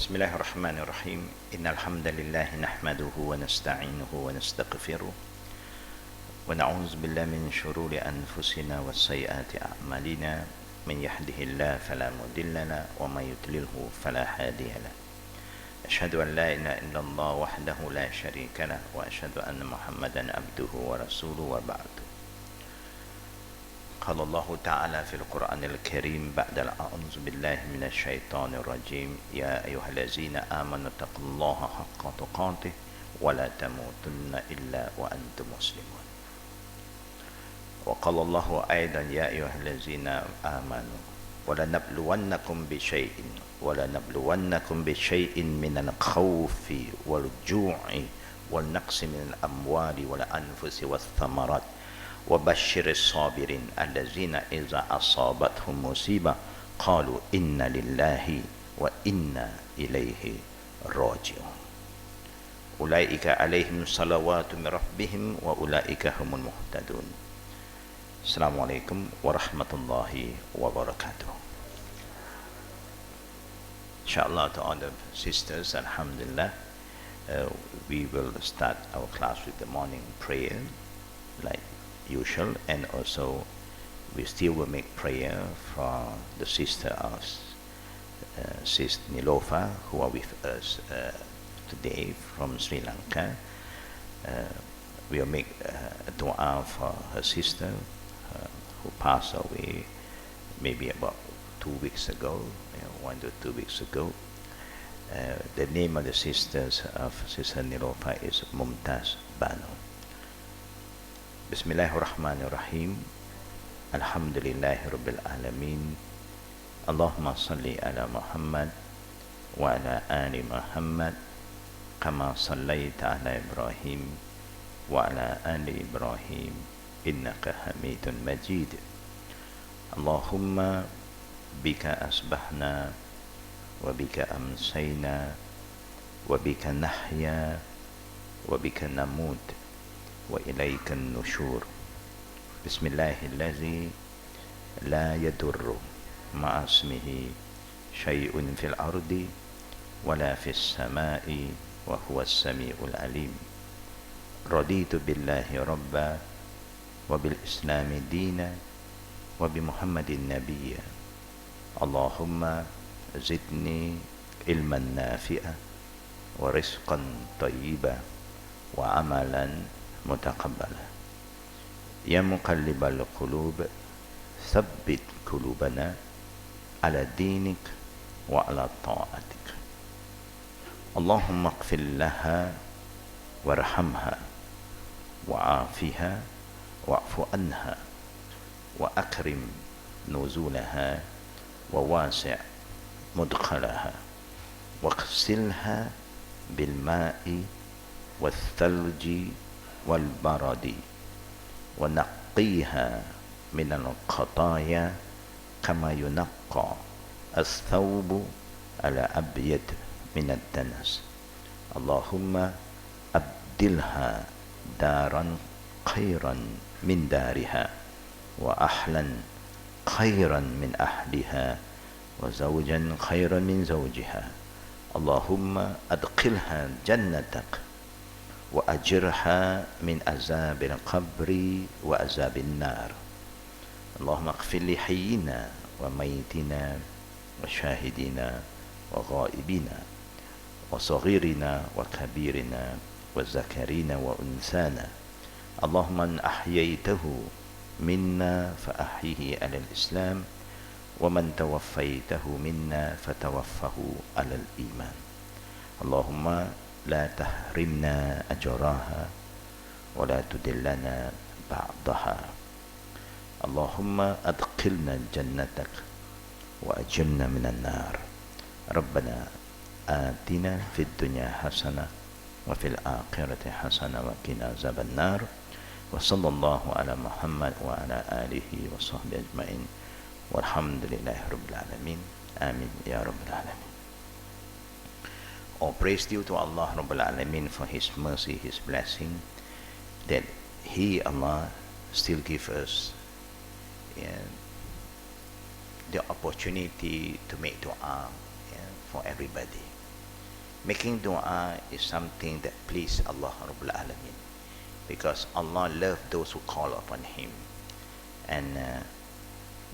بسم الله الرحمن الرحيم إن الحمد لله نحمده ونستعينه ونستغفره ونعوذ بالله من شرور أنفسنا وسيئات أعمالنا من يهده الله فلا مضل له ومن يضلله فلا هادي له أشهد أن لا إله إلا الله وحده لا شريك له وأشهد أن محمدا عبده ورسوله وبعد قال الله تعالى في القرآن الكريم بعد أعوذ بالله من الشيطان الرجيم يا أيها الذين آمنوا اتقوا الله حق تقاته ولا تموتن إلا وأنتم مسلمون وقال الله أيضا يا أيها الذين آمنوا ولنبلونكم بشيء من الخوف والجوع والنقص من الأموال والأنفس والثمرات وبشر الصابرين الذين إذا أصابتهم مصيبة قالوا إنا لله وإنا إليه راجعون أولئك عليهم صلوات من ربهم وأولئك هم المهتدون. Assalamualaikum warahmatullahi wabarakatuh. Inshallah, to all the sisters, alhamdulillah, we will start our class with the morning prayer like usual, and also we still will make prayer for the sister of Sister Nilofa who are with us today from Sri Lanka. We will make a dua for her sister who passed away maybe about 2 weeks ago, 1 to 2 weeks ago. The name of the sisters of Sister Nilofa is Mumtaz Banu. Bismillahirrahmanirrahim. Alhamdulillahi Rabbil Alamin. Allahumma salli ala Muhammad wa ala ali Muhammad kama sallaita ala Ibrahim wa ala ali Ibrahim innaka hamidun majid. Allahumma bika asbahna wa bika amsayna wa bika nahya wa bika namut wa ilaikan nushur. Bismillahilladzi la yadurru ma'asmihi syai'un fil ardi wala fis sama'i wa huwas sami'ul alim. Raditu billahi rabba wa bil islami dina wa bi muhammadin nabiyya. Allahumma zidni ilman nafi'a wa rizqan tayyiba wa amalan mutaqabbala. Ya muqallibal qulub thabbit qulubana ala dinik wa ala ta'atik. Allahumma ighfir laha warhamha wa'afiha wa'fu anha wa akrim nuzulaha wa wasi' mudkhalaha waghsilha bil ma'i wal thalji والبرد ونقيها من الخطايا كما ينقى الثوب الأبيض من الدنس. اللهم أبدلها دارا خيرا من دارها وأهلا خيرا من أهلها وزوجا خيرا من زوجها. اللهم أدخلها جنتك وأجرها من عذاب القبر وعذاب النار. اللهم اغفر لحينا وميتنا وشاهدنا وغائبنا وصغيرنا وكبيرنا وذكرنا وأنثانا. اللهم من أحييته منا فأحيه على الإسلام ومن توفيته منا فتوفه على الإيمان. اللهم لا تحرمنا أجراها ولا تدلنا بعضها. اللهم أدخلنا جنتك وأجرنا من النار. ربنا آتنا في الدنيا حسنة وفي الآخرة حسنة وقنا عذاب النار. وصلى الله على محمد وعلى آله وصحبه أجمعين والحمد لله رب العالمين. آمين يا رب العالمين. All praise due to Allah Rabbul Alamin for His mercy, His blessing, that He, Allah, still give us the opportunity to make dua for everybody. Making dua is something that please Allah Rabbul Alameen, because Allah loves those who call upon Him. And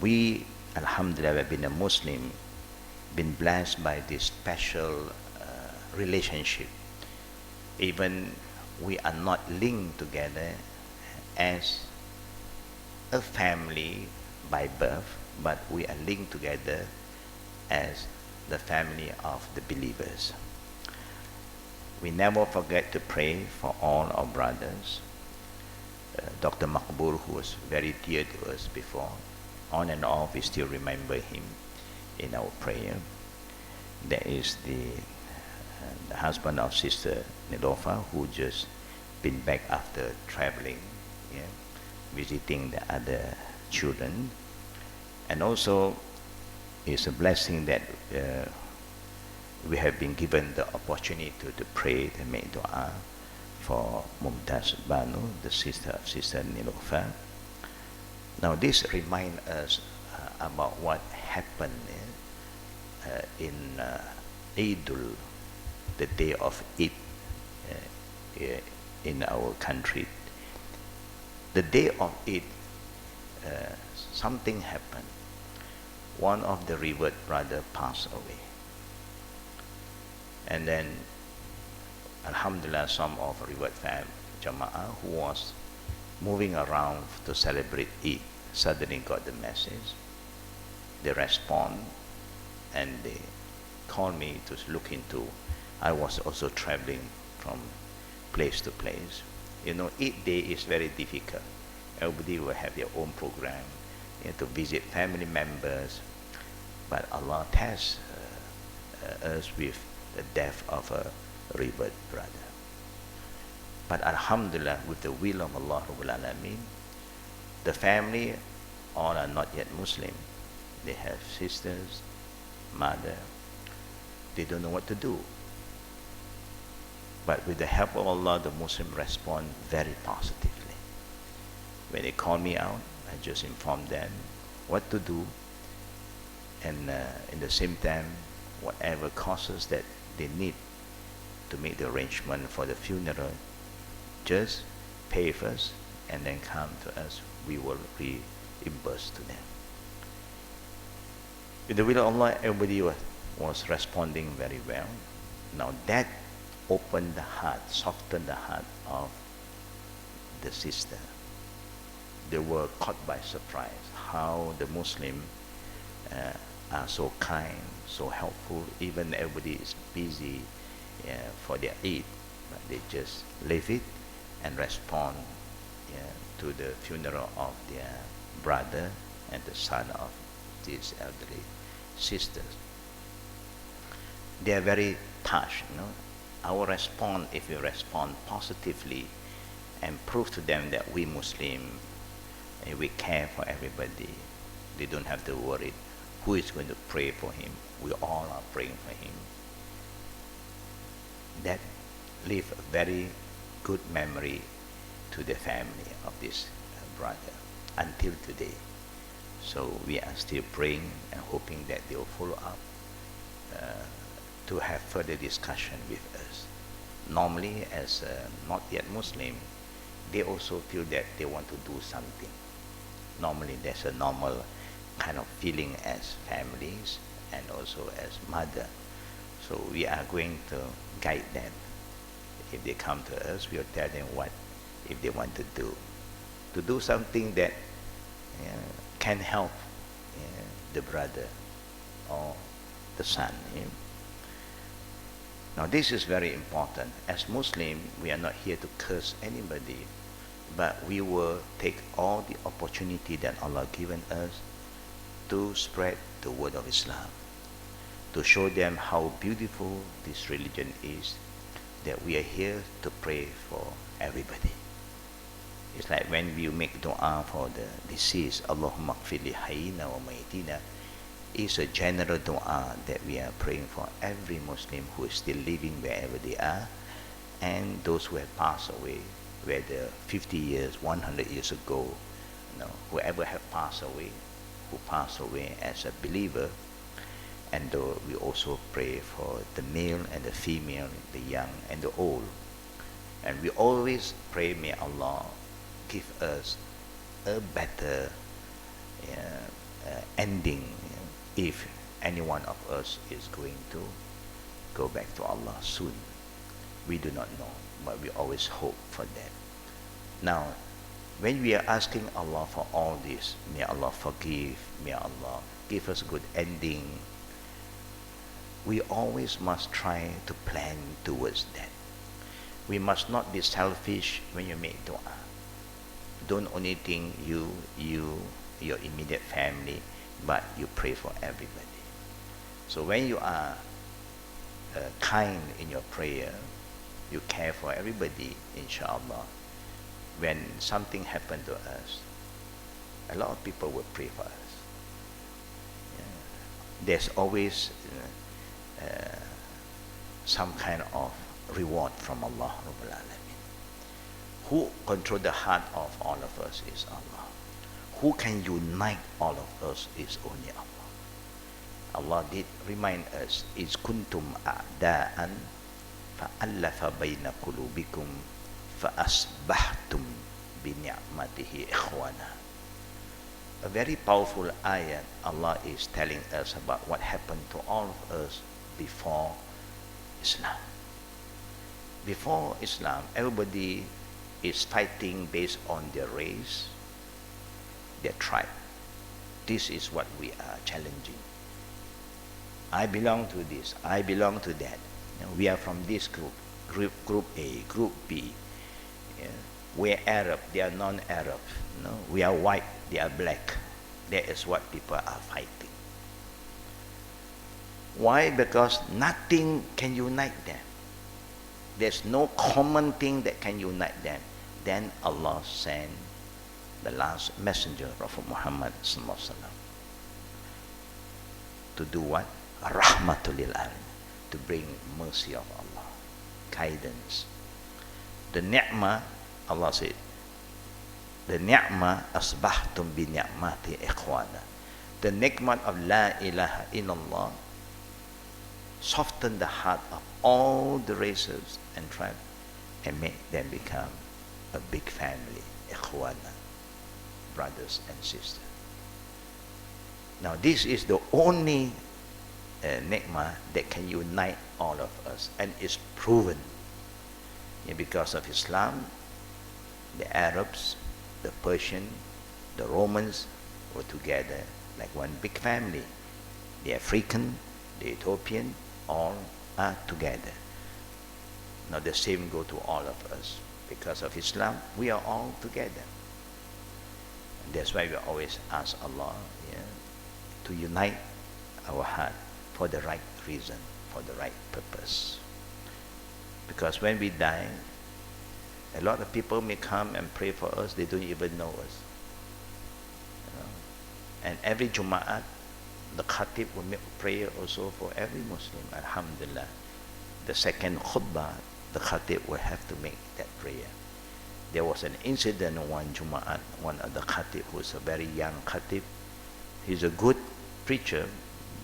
we, Alhamdulillah, have been a Muslim, been blessed by this special relationship. Even we are not linked together as a family by birth, but we are linked together as the family of the believers. We never forget to pray for all our brothers. Dr. Makbul, who was very dear to us before, on and off, we still remember him in our prayer. There is the husband of Sister Nilofa, who just been back after traveling, yeah, visiting the other children. And also, it's a blessing that we have been given the opportunity to pray, to make dua for Mumtaz Banu, the sister of Sister Nilofa. Now this reminds us about what happened in Eidul, the day of Eid in our country. The day of Eid, something happened. One of the revered brother passed away. And then, Alhamdulillah, some of revered Jama'ah who was moving around to celebrate Eid suddenly got the message. They respond and they called me to look into. I was also traveling from place to place. You know, Eid day is very difficult. Everybody will have their own program, to visit family members. But Allah tests us with the death of a revered brother. But Alhamdulillah, with the will of Allah Rabbul Alameen, the family all are not yet Muslim. They have sisters, mother. They don't know what to do. But with the help of Allah, the Muslim respond very positively. When they call me out, I just inform them what to do, and in the same time, whatever causes that they need to make the arrangement for the funeral, just pay first and then come to us. We will reimburse to them. With the will of Allah, everybody was responding very well. Now that opened the heart, softened the heart of the sister. They were caught by surprise how the Muslim are so kind, so helpful. Even everybody is busy for their Eid, but they just leave it and respond to the funeral of their brother and the son of these elderly sisters. They are very touched. Our response, if we respond positively and prove to them that we Muslim, we care for everybody, they don't have to worry who is going to pray for him. We all are praying for him. That leave a very good memory to the family of this brother until today. So we are still praying and hoping that they will follow up to have further discussion with us. Normally, as not yet Muslim, they also feel that they want to do something. Normally, there's a normal kind of feeling as families and also as mother. So we are going to guide them. If they come to us, we'll tell them what if they want to do something that can help the brother or the son. Now this is very important. As Muslim, we are not here to curse anybody, but we will take all the opportunity that Allah given us to spread the word of Islam, to show them how beautiful this religion is, that we are here to pray for everybody. It's like when we make dua for the deceased, Allahumma gfir li hayyina wa mayyitina, is a general dua that we are praying for every Muslim who is still living wherever they are, and those who have passed away, whether 50 years, 100 years ago, whoever have passed away, who passed away as a believer, And we also pray for the male and the female, the young and the old. And we always pray, may Allah give us a better ending, if any one of us is going to go back to Allah soon. We do not know, but we always hope for that. Now, when we are asking Allah for all this, may Allah forgive, may Allah give us good ending, we always must try to plan towards that. We must not be selfish when you make dua. Don't only think you, your immediate family, but you pray for everybody. So when you are kind in your prayer, you care for everybody, inshallah. When something happened to us, a lot of people will pray for us. There's always some kind of reward from Allah Rabbul Alamin. Who control the heart of all of us is Allah. Who can unite all of us is only Allah. Allah did remind us, is kuntum a'da'an fa'allafa bayna qulubikum fa'asbahtum bi ni'matihi ikhwana. A very powerful ayat. Allah is telling us about what happened to all of us before Islam. Before Islam, everybody is fighting based on their race, their tribe. This is what we are challenging. I belong to this, I belong to that. We are from this group A, group B. We are Arab, they are non-Arab. We are white, they are black. That is what people are fighting. Why? Because nothing can unite them. There's no common thing that can unite them. Then Allah sent the last messenger, Prophet Muhammad sallallahu alaihi wasallam, to do what? Rahmatul lil alamin, to bring mercy of Allah, guidance. The ni'mah, Allah said, the ni'mah asbahtum bi ni'mati ikhwana. The ni'mah of la ilaha illallah soften the heart of all the races and tribes and make them become a big family, ikhwana, brothers and sisters. Now this is the only ni'mah that can unite all of us, and is proven. Because of Islam, the Arabs, the Persian, the Romans were together like one big family. The African, the Ethiopian, all are together. Now the same go to all of us. Because of Islam, we are all together. And that's why we always ask Allah to unite our heart for the right reason, for the right purpose. Because when we die, a lot of people may come and pray for us, they don't even know us. And every Jum'at, the Khatib will make prayer also for every Muslim, alhamdulillah. The second khutbah, the Khatib will have to make that prayer. There was an incident one Jum'at, one of the Khatib, who is a very young Khatib. He's a good preacher,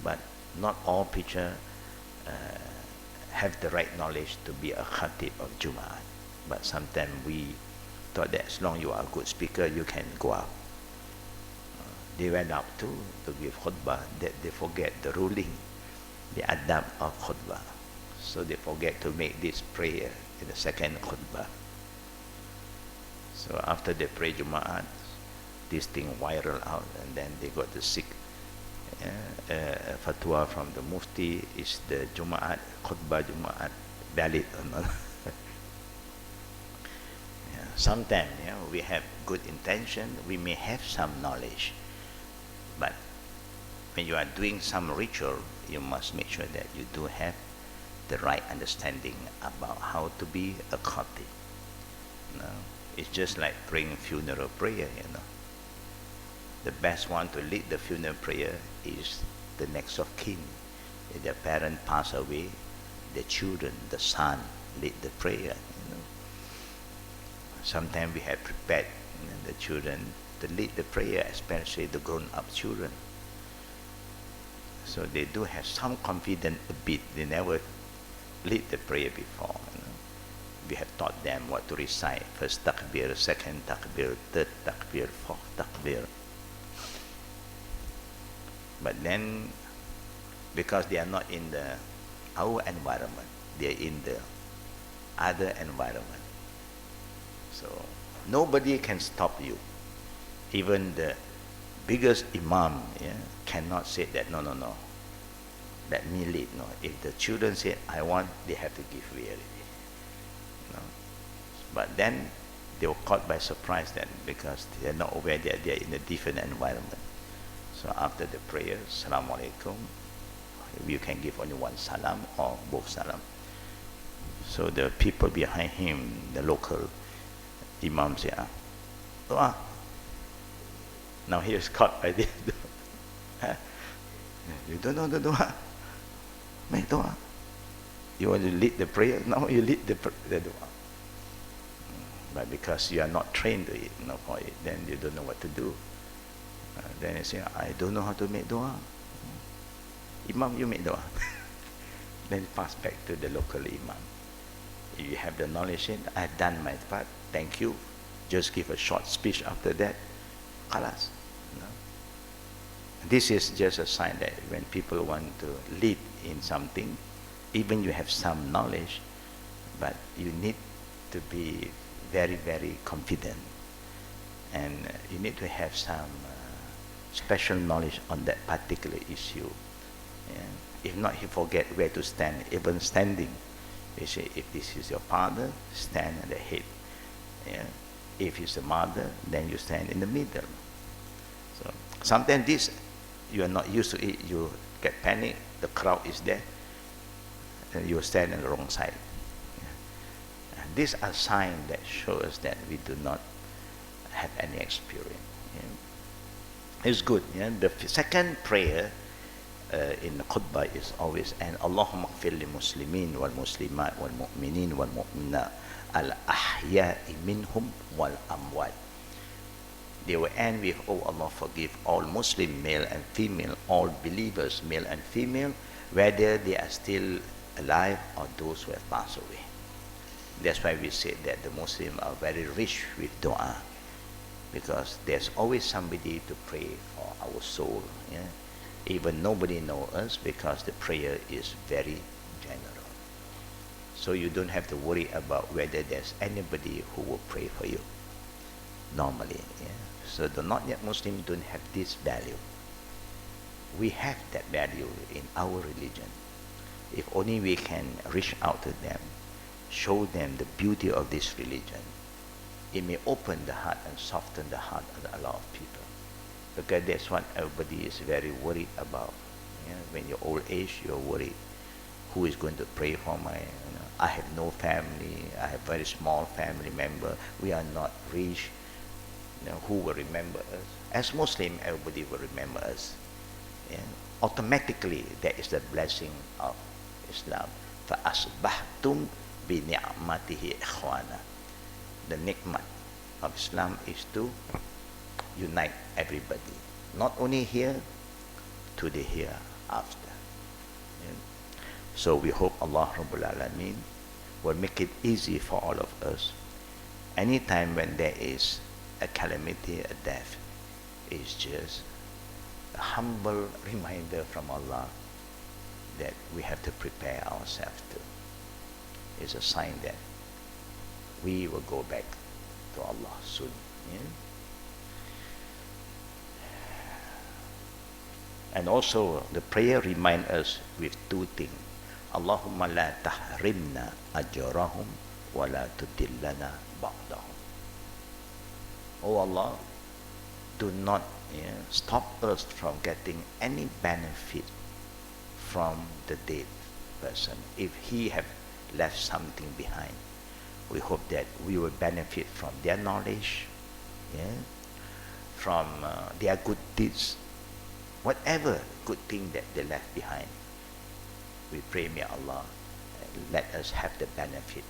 but not all preachers have the right knowledge to be a Khatib of Jum'at. But sometimes we thought that as long as you are a good speaker, you can go up. They went up to give khutbah, that they forget the ruling, the adab of khutbah. So they forget to make this prayer in the second khutbah. So after they pray Jum'at, this thing viral out, and then they got the sick fatwa from the Mufti, is the Jum'at, khutbah Jum'at valid or not? Sometimes we have good intention, we may have some knowledge, but when you are doing some ritual, you must make sure that you do have the right understanding about how to be a Khatib. It's just like praying funeral prayer, The best one to lead the funeral prayer is the next of kin. If their parent pass away, the children, the son, lead the prayer. Sometimes we have prepared the children to lead the prayer, especially the grown-up children. So they do have some confidence a bit. They never lead the prayer before. We have taught them what to recite. First takbir, second takbir, third takbir, fourth takbir. But then, because they are not in our environment, they are in the other environment. So nobody can stop you. Even the biggest imam cannot say that, no, let me lead. No, if the children say, I want, they have to give way already. No. But then they were caught by surprise then, because they are not aware that they are in a different environment. So after the prayer, Assalamu alaikum, you can give only one salam or both salam. So the people behind him, the local imam say, Dua. Now he is caught by this. You don't know the dua? Make dua. You want to lead the prayer? Now you lead the dua. But because you are not trained to it, for it, then you don't know what to do. Then you say, I don't know how to make dua. Imam, you make dua. Then pass back to the local imam. If you have the knowledge, I have done my part, thank you. Just give a short speech after that. Khalas. This is just a sign that when people want to lead in something, even you have some knowledge, but you need to be very, very confident. And you need to have some special knowledge on that particular issue. If not, you forget where to stand, even standing. You say, if this is your father, stand at the head. If it's the mother, then you stand in the middle. So sometimes this, you are not used to it, you get panic, the crowd is there, and you stand on the wrong side. And these are signs that show us that we do not have any experience. It's good. The second prayer in the khutbah is always, and Allahumma gfir lil muslimin wal muslimat wal mu'minin wal mu'minat al ahya'i minhum wal amwat. They will end with, oh Allah, forgive all Muslim, male and female, all believers, male and female, whether they are still alive or those who have passed away. That's why we say that the Muslims are very rich with dua, because there's always somebody to pray for our soul. Even nobody knows us, because the prayer is very general. So you don't have to worry about whether there's anybody who will pray for you normally. So the not yet Muslims don't have this value. We have that value in our religion. If only we can reach out to them, show them the beauty of this religion, it may open the heart and soften the heart of a lot of people. Because that's what everybody is very worried about. When you're old age, you're worried. Who is going to pray for my, I have no family, I have very small family member, we are not rich. Who will remember us? As Muslim, everybody will remember us. Automatically, that is the blessing of Islam. فَأَصْبَحْتُمْ بِنِعْمَتِهِ إِخْوَانًا. The nikmat of Islam is to unite everybody, not only here, to the hereafter. So we hope Allah Rabbul Alameen will make it easy for all of us. Anytime when there is a calamity, a death, is just a humble reminder from Allah that we have to prepare ourselves to. It's a sign that we will go back to Allah soon. And also the prayer reminds us with two things. Allahumma la tahrimna ajrahum wa la tudillana ba'dahum. Oh Allah, do not stop us from getting any benefit from the dead person. If he have left something behind, we hope that we will benefit from their knowledge, from their good deeds, whatever good thing that they left behind. We pray, may Allah let us have the benefit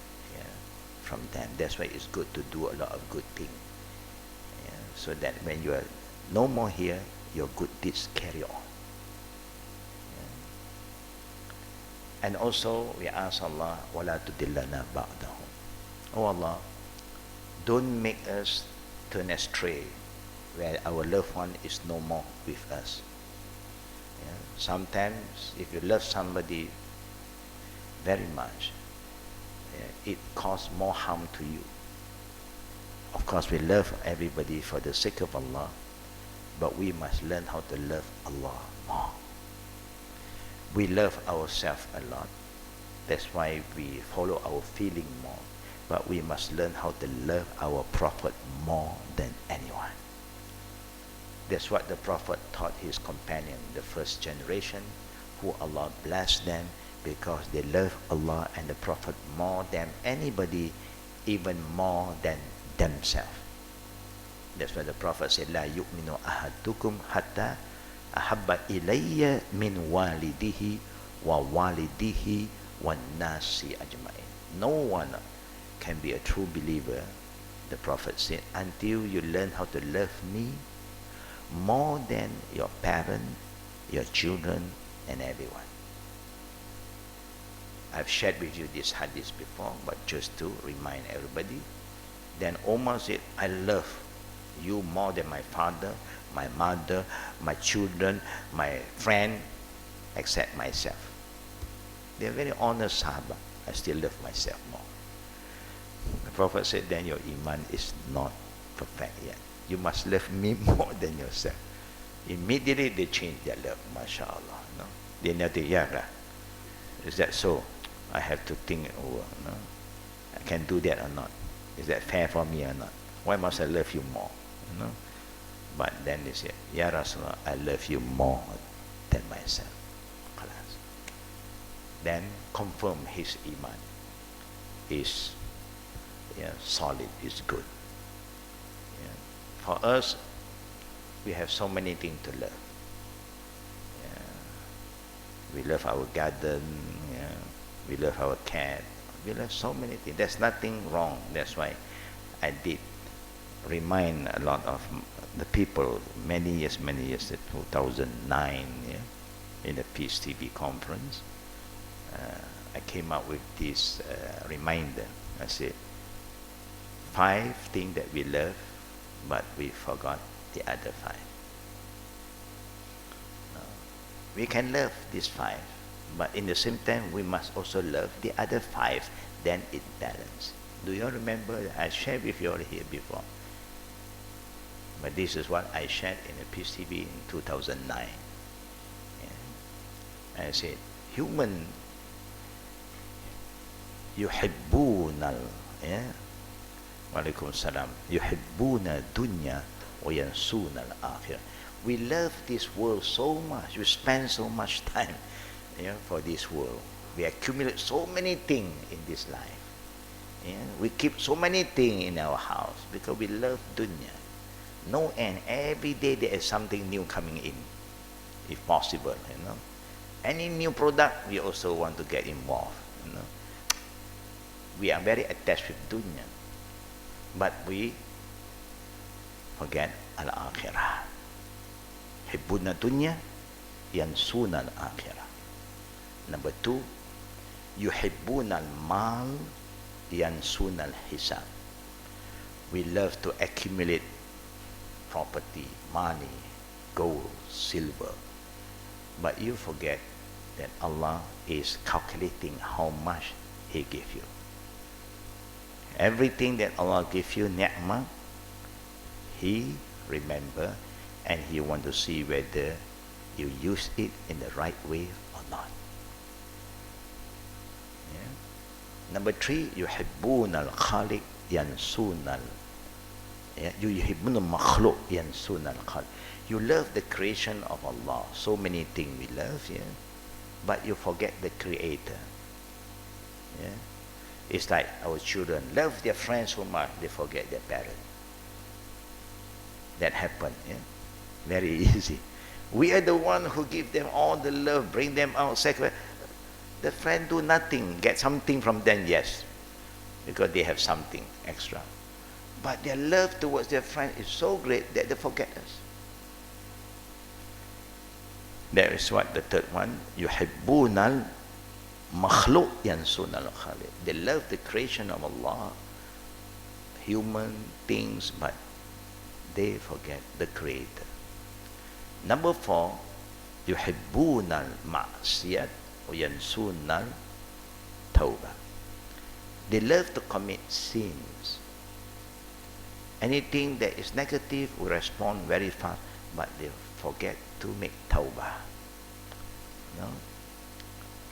from them. That's why it's good to do a lot of good things. So that when you are no more here, your good deeds carry on. And also we ask Allah, وَلَا تُدِلَّنَا بَعْدَهُ. Oh Allah, don't make us turn astray where our loved one is no more with us. Yeah? Sometimes if you love somebody very much, yeah, it causes more harm to you. Of course we love everybody for the sake of Allah, but we must learn how to love Allah more. We love ourselves a lot. That's why we follow our feeling more. But we must learn how to love our Prophet more than anyone. That's what the Prophet taught his companion, the first generation, who Allah blessed them because they love Allah and the Prophet more than anybody, even more than themselves. That's why the Prophet said, لا يؤمن أحدكم حتى أحب إلي من والده ووالده والناس أجمعين. No one can be a true believer, the Prophet said, until you learn how to love me more than your parents, your children, and everyone. I've shared with you this hadith before, but just to remind everybody. Then Omar said, I love you more than my father, my mother, my children, my friend, except myself. They're very honest Sahaba. I still love myself more. The Prophet said, then your iman is not perfect yet. You must love me more than yourself. Immediately they changed their love, mashallah. No? They never, yeah, is that so? I have to think over. No? I can do that or not? Is that fair for me or not? Why must I love you more? No? But then they said, Ya Rasulullah, I love you more than myself. Then confirm his iman is solid, is good. Yeah. For us, we have so many things to love. Yeah. We love our garden, yeah. We love our cat, we love so many things. There's nothing wrong. That's why I did remind a lot of the people many years, 2009, yeah, in the Peace TV conference. I came up with this reminder. I said, 5 things that we love, but we forgot the other 5. We can love these 5, but in the same time, we must also love the other 5, then it balance. Do you remember? I shared with you all here before. But this is what I shared in the Peace TV in 2009. Yeah. I said, human yuhibbuna Walaikum salam. Yuhibbuna dunya wa yansuna al-akhirah. We love this world so much. We spend so much time, for this world. We accumulate so many things in this life. We keep so many things in our house because we love dunya. No end. Every day there is something new coming in, if possible. Any new product, we also want to get involved. We are very attached with dunya, but we forget al-akhirah. Hibbuna dunya, yansuna al-akhirah. Number 2, yuhibbuna al-mal, yansuna al-hisab. We love to accumulate property, money, gold, silver, but you forget that Allah is calculating how much He gave you. Everything that Allah gives you, ni'mah, He remember, and He want to see whether you use it in the right way or not. Yeah. Number 3, yuhibbuna al-khaliq yansuna yuhibbuna al-makhluq yansuna al-khaliq. You love the creation of Allah. So many things we love, yeah, but you forget the Creator. Yeah. It's like our children love their friends so much, they forget their parents. That happened, yeah? Very easy. We are the one who give them all the love, bring them out, sacrifice. The friend do nothing, get something from them, yes, because they have something extra. But their love towards their friend is so great that they forget us. That is what the third one, yuhibbunal Makhluk yansun al-khaliq. They love the creation of Allah, human things, but they forget the Creator. Number 4, yuhibbun al-ma'siyat wa yansun al-tawbah. They love to commit sins. Anything that is negative will respond very fast, but they forget to make tawbah. No?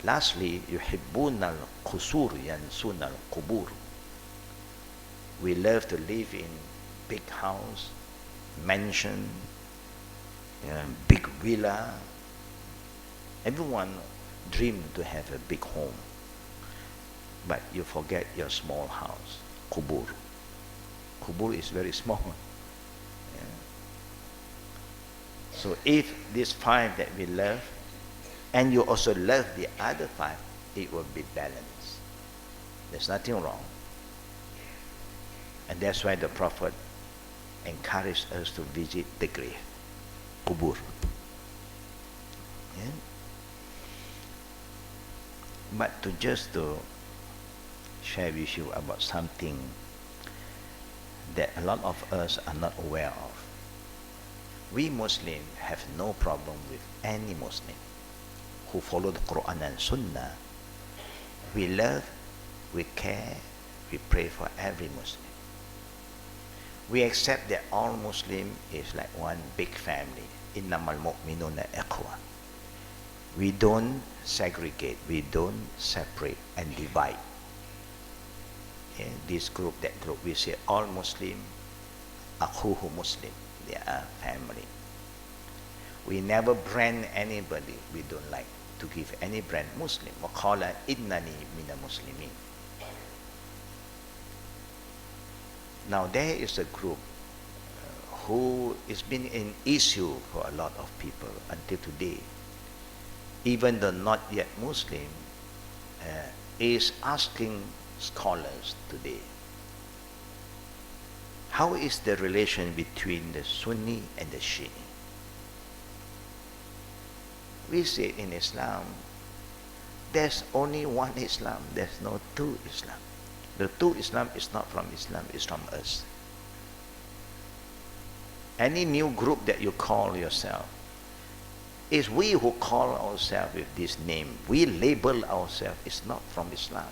Lastly, yuhibbun al-qusur yansun al-qubur. We love to live in big house, mansion, big villa. Everyone dream to have a big home, but you forget your small house, kubur. Kubur is very small. Yeah. So if these 5 that we love, and you also love the other 5, it will be balanced. There's nothing wrong. And that's why the Prophet encouraged us to visit the grave, kubur. Yeah? But to share with you about something that a lot of us are not aware of. We Muslims have no problem with any Muslim who follow the Quran and Sunnah. We love, we care, we pray for every Muslim. We accept that all Muslim is like one big family. Innamal mu'minuna ikhwa. We don't segregate, we don't separate and divide. Yeah, this group, that group, we say all Muslim, akhuhu Muslim, they are family. We never brand anybody. We don't like to give any brand Muslim. وَقَالَ إِنَّنِي مِنَ الْمُسْلِمِينَ. Now there is a group who has been an issue for a lot of people until today. Even the not yet Muslim is asking scholars today, how is the relation between the Sunni and the Shia? We say in Islam, there's only one Islam, there's no two Islam. The two Islam is not from Islam, it's from us. Any new group that you call yourself, it's we who call ourselves with this name. We label ourselves, it's not from Islam.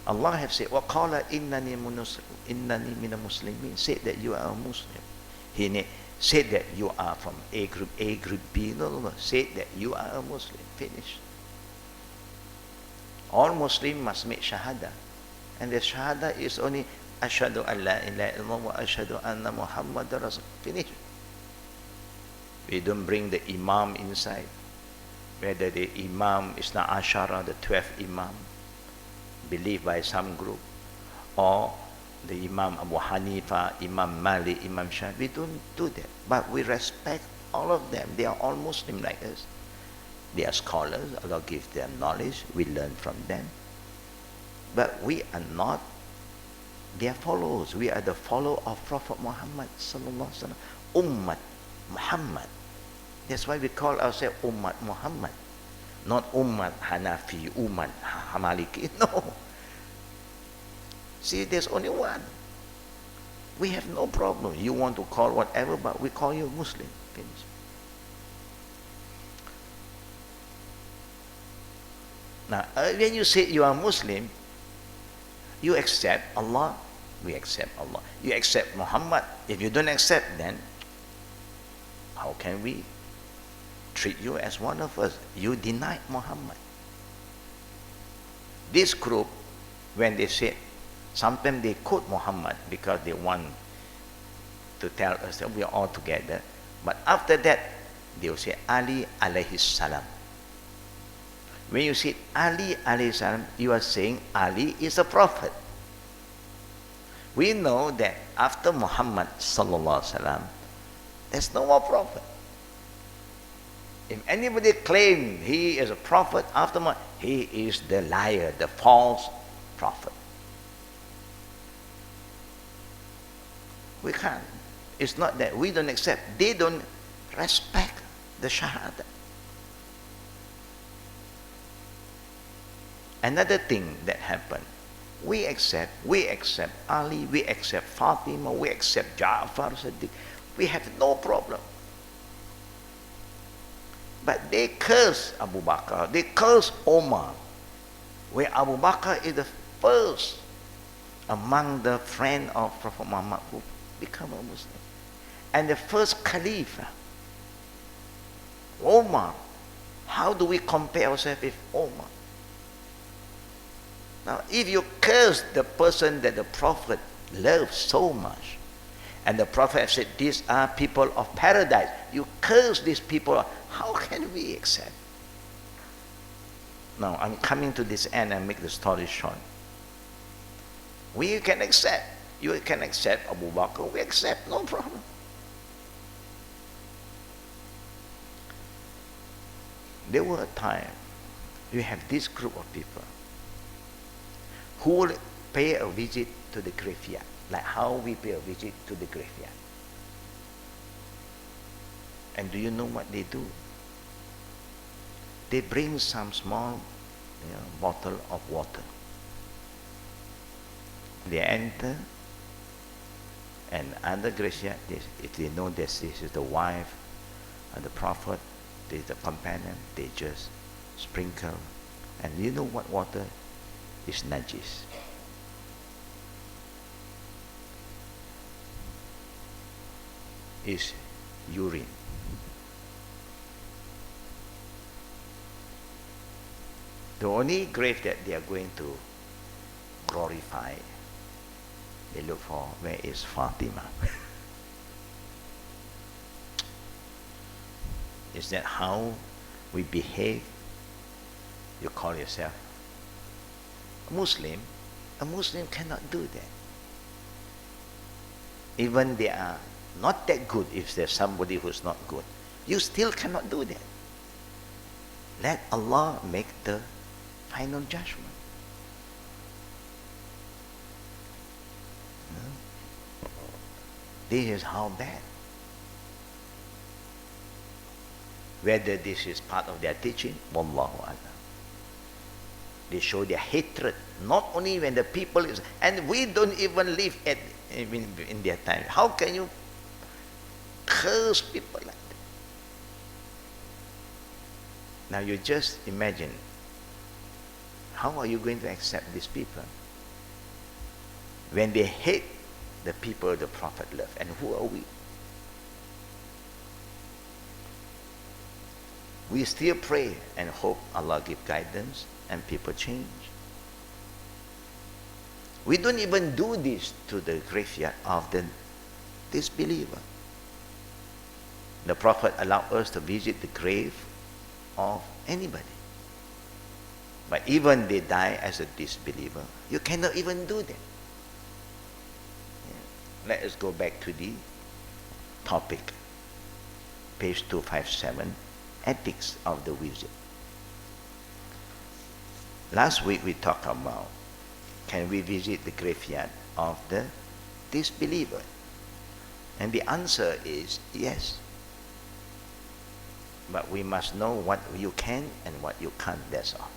Allah has said, وَقَالَ إِنَّنِي مِنَ الْمُسْلِمِينَ. Said that you are a Muslim. He said that you are from A group B. No. Said that you are a Muslim. Finish. All Muslims must make shahada. And the shahada is only Ashhadu an la ilaha illallah wa ashhadu anna Muhammad Rasul. Finish. We don't bring the Imam inside. Whether the Imam is not Ashara, the 12th Imam, believed by some group, or the Imam Abu Hanifa, Imam Malik, Imam Shafi. We don't do that. But we respect all of them. They are all Muslim like us. They are scholars. Allah gives them knowledge. We learn from them. But we are not their followers. We are the follower of Prophet Muhammad sallallahu alaihi wasallam. Ummat Muhammad. That's why we call ourselves Ummat Muhammad. Not Ummat Hanafi, Ummat Maliki. No. See, there's only one. We have no problem. You want to call whatever, but we call you Muslim. Finish. Now, when you say you are Muslim, you accept Allah, we accept Allah. You accept Muhammad. If you don't accept, then how can we treat you as one of us? You denied Muhammad. This group, when they say, sometimes they quote Muhammad because they want to tell us that we are all together. But after that, they will say Ali alayhi salam. When you say Ali alayhi salam, you are saying Ali is a prophet. We know that after Muhammad sallallahu alaihi wasallam, there's no more prophet. If anybody claims he is a prophet after Muhammad, he is the liar, the false prophet. We can't. It's not that we don't accept. They don't respect the Shahada. Another thing that happened, we accept Ali, we accept Fatima, we accept Ja'far Siddiq. We have no problem. But they curse Abu Bakr, they curse Omar, where Abu Bakr is the first among the friends of Prophet Muhammad who become a Muslim. And the first Khalifa, Omar. How do we compare ourselves with Omar? Now, if you curse the person that the Prophet loved so much, and the Prophet has said, these are people of paradise, you curse these people, how can we accept? Now, I'm coming to this end and make the story short. We can accept. You can accept Abu Bakr, we accept, no problem. There were a time you have this group of people who will pay a visit to the graveyard, like how we pay a visit to the graveyard. And do you know what they do? They bring some small bottle of water. They enter, and under graveyard, if they know this is the wife of the Prophet, this is the companion, they just sprinkle. And you know what water is? Najis. Is urine. The only grave that they are going to glorify, they look for, where is Fatima? Is that how we behave? You call yourself a Muslim? A Muslim cannot do that. Even they are not that good, if there's somebody who's not good, you still cannot do that. Let Allah make the final judgment. This is how bad. Whether this is part of their teaching, Wallahu a'lam. They show their hatred, not only when the people is, and we don't even live in their time. How can you curse people like that? Now you just imagine, how are you going to accept these people when they hate the people the Prophet loved? And who are we? We still pray and hope Allah give guidance and people change. We don't even do this to the graveyard of the disbeliever. The Prophet allowed us to visit the grave of anybody. But even they die as a disbeliever, you cannot even do that. Let us go back to the topic, page 257, ethics of the visit. Last week we talked about, can we visit the graveyard of the disbeliever? And the answer is yes. But we must know what you can and what you can't, that's all.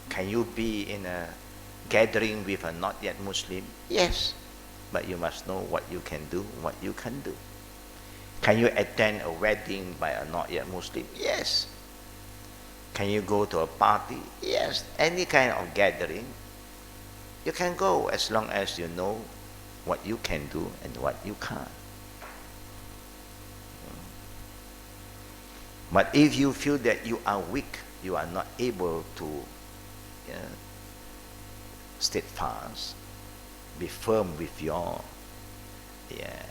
Can you be in a gathering with a not yet Muslim? Yes. But you must know what you can do, what you can't do. Can you attend a wedding by a not yet Muslim? Yes. Can you go to a party? Yes. Any kind of gathering, you can go as long as you know what you can do and what you can't. But if you feel that you are weak, you are not able to steadfast, be firm with your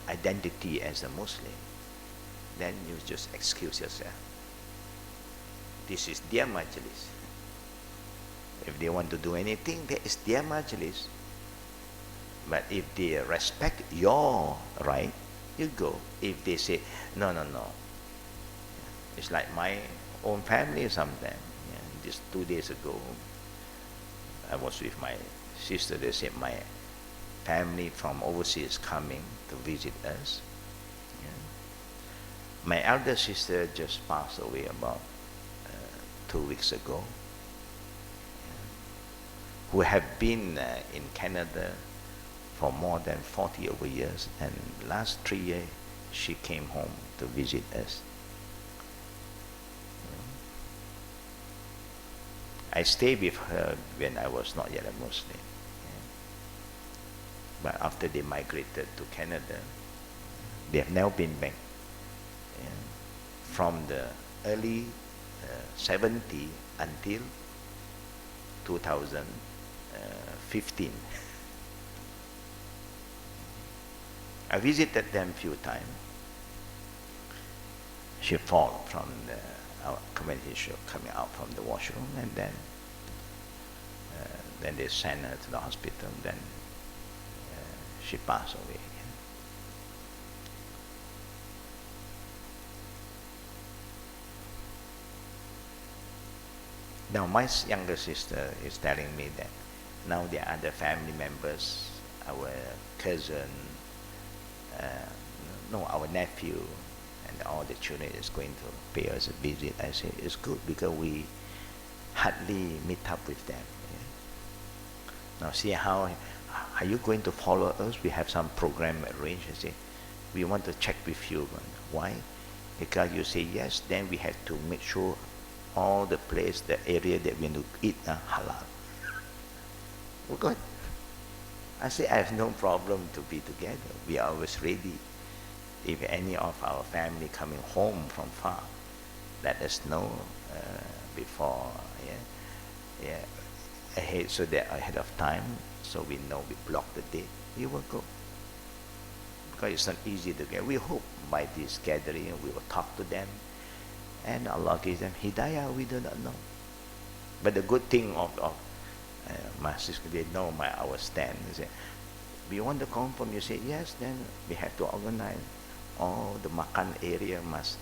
identity as a Muslim, then you just excuse yourself. This is their majlis. If they want to do anything, that is their majlis. But if they respect your right, you go. If they say, no, it's like my own family sometimes. Just 2 days ago, I was with my sister. They said my family from overseas coming to visit us. My elder sister just passed away about 2 weeks ago, who have been in Canada for more than 40 over years, and last 3 years she came home to visit us. I stayed with her when I was not yet a Muslim. But after they migrated to Canada, they have now been back. From the early 70 until 2015. I visited them a few times. She fall from our community show coming out from the washroom, and then they sent her to the hospital. Then she passed away. Now my younger sister is telling me that now there are other family members, our cousin, our nephew, and all the children is going to pay us a visit. I say it's good because we hardly meet up with them. Now see how are you going to follow us? We have some program arranged. I say we want to check with you. Why? Because you say yes, then we have to make sure all the place, the area that we need to eat are halal. We're good. I say I have no problem to be together. We are always ready. If any of our family coming home from far, let us know before, ahead, so that ahead of time, so we know we block the date. We will go. Because it's not easy to get. We hope by this gathering we will talk to them, and Allah gives them hidayah. We do not know. But the good thing of my sister, they know our stand. They say, we want to come from. You say yes, then we have to organize. All the makan area must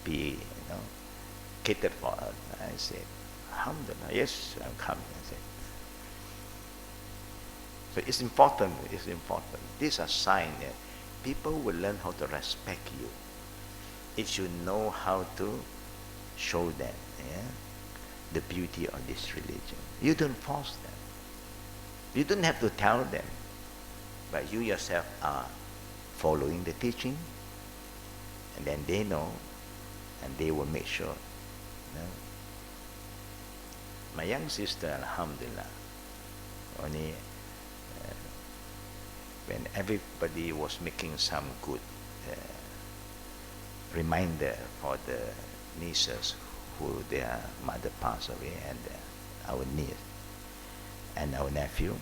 be, catered for us. I said, alhamdulillah, yes, I'm coming. I said. So it's important. It's important. These are signs that people will learn how to respect you if you know how to show them the beauty of this religion. You don't force them. You don't have to tell them, but you yourself are following the teaching, and then they know, and they will make sure. My young sister, alhamdulillah, only when everybody was making some good reminder for the nieces who their mother passed away, and our niece and our nephew,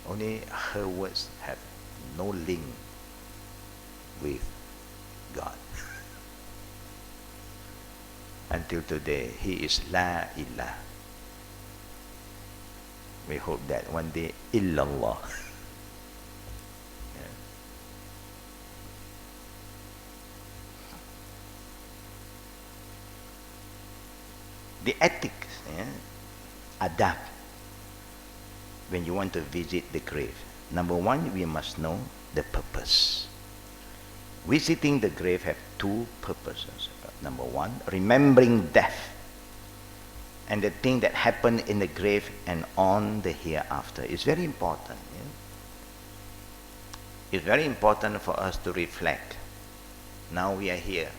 only her words have no link with God. Until today, he is La Ilah. We hope that one day, Illallah. The ethics, adab, when you want to visit the grave. Number one, we must know the purpose. Visiting the grave have two purposes. Number one, remembering death and the thing that happened in the grave and on the hereafter. It's very important. It's very important for us to reflect. Now we are here.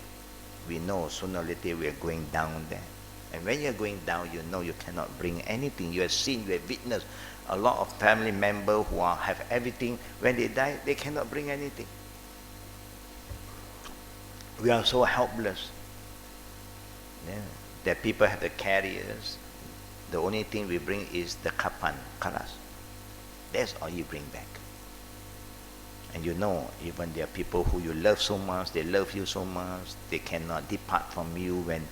We know sooner or later we are going down there. And when you're going down, you know you cannot bring anything. You have seen, you have witnessed a lot of family members who have everything. When they die, they cannot bring anything. We are so helpless. That people have the carriers. The only thing we bring is the kapan, kalas. That's all you bring back. And you know, even there are people who you love so much, they love you so much, they cannot depart from you when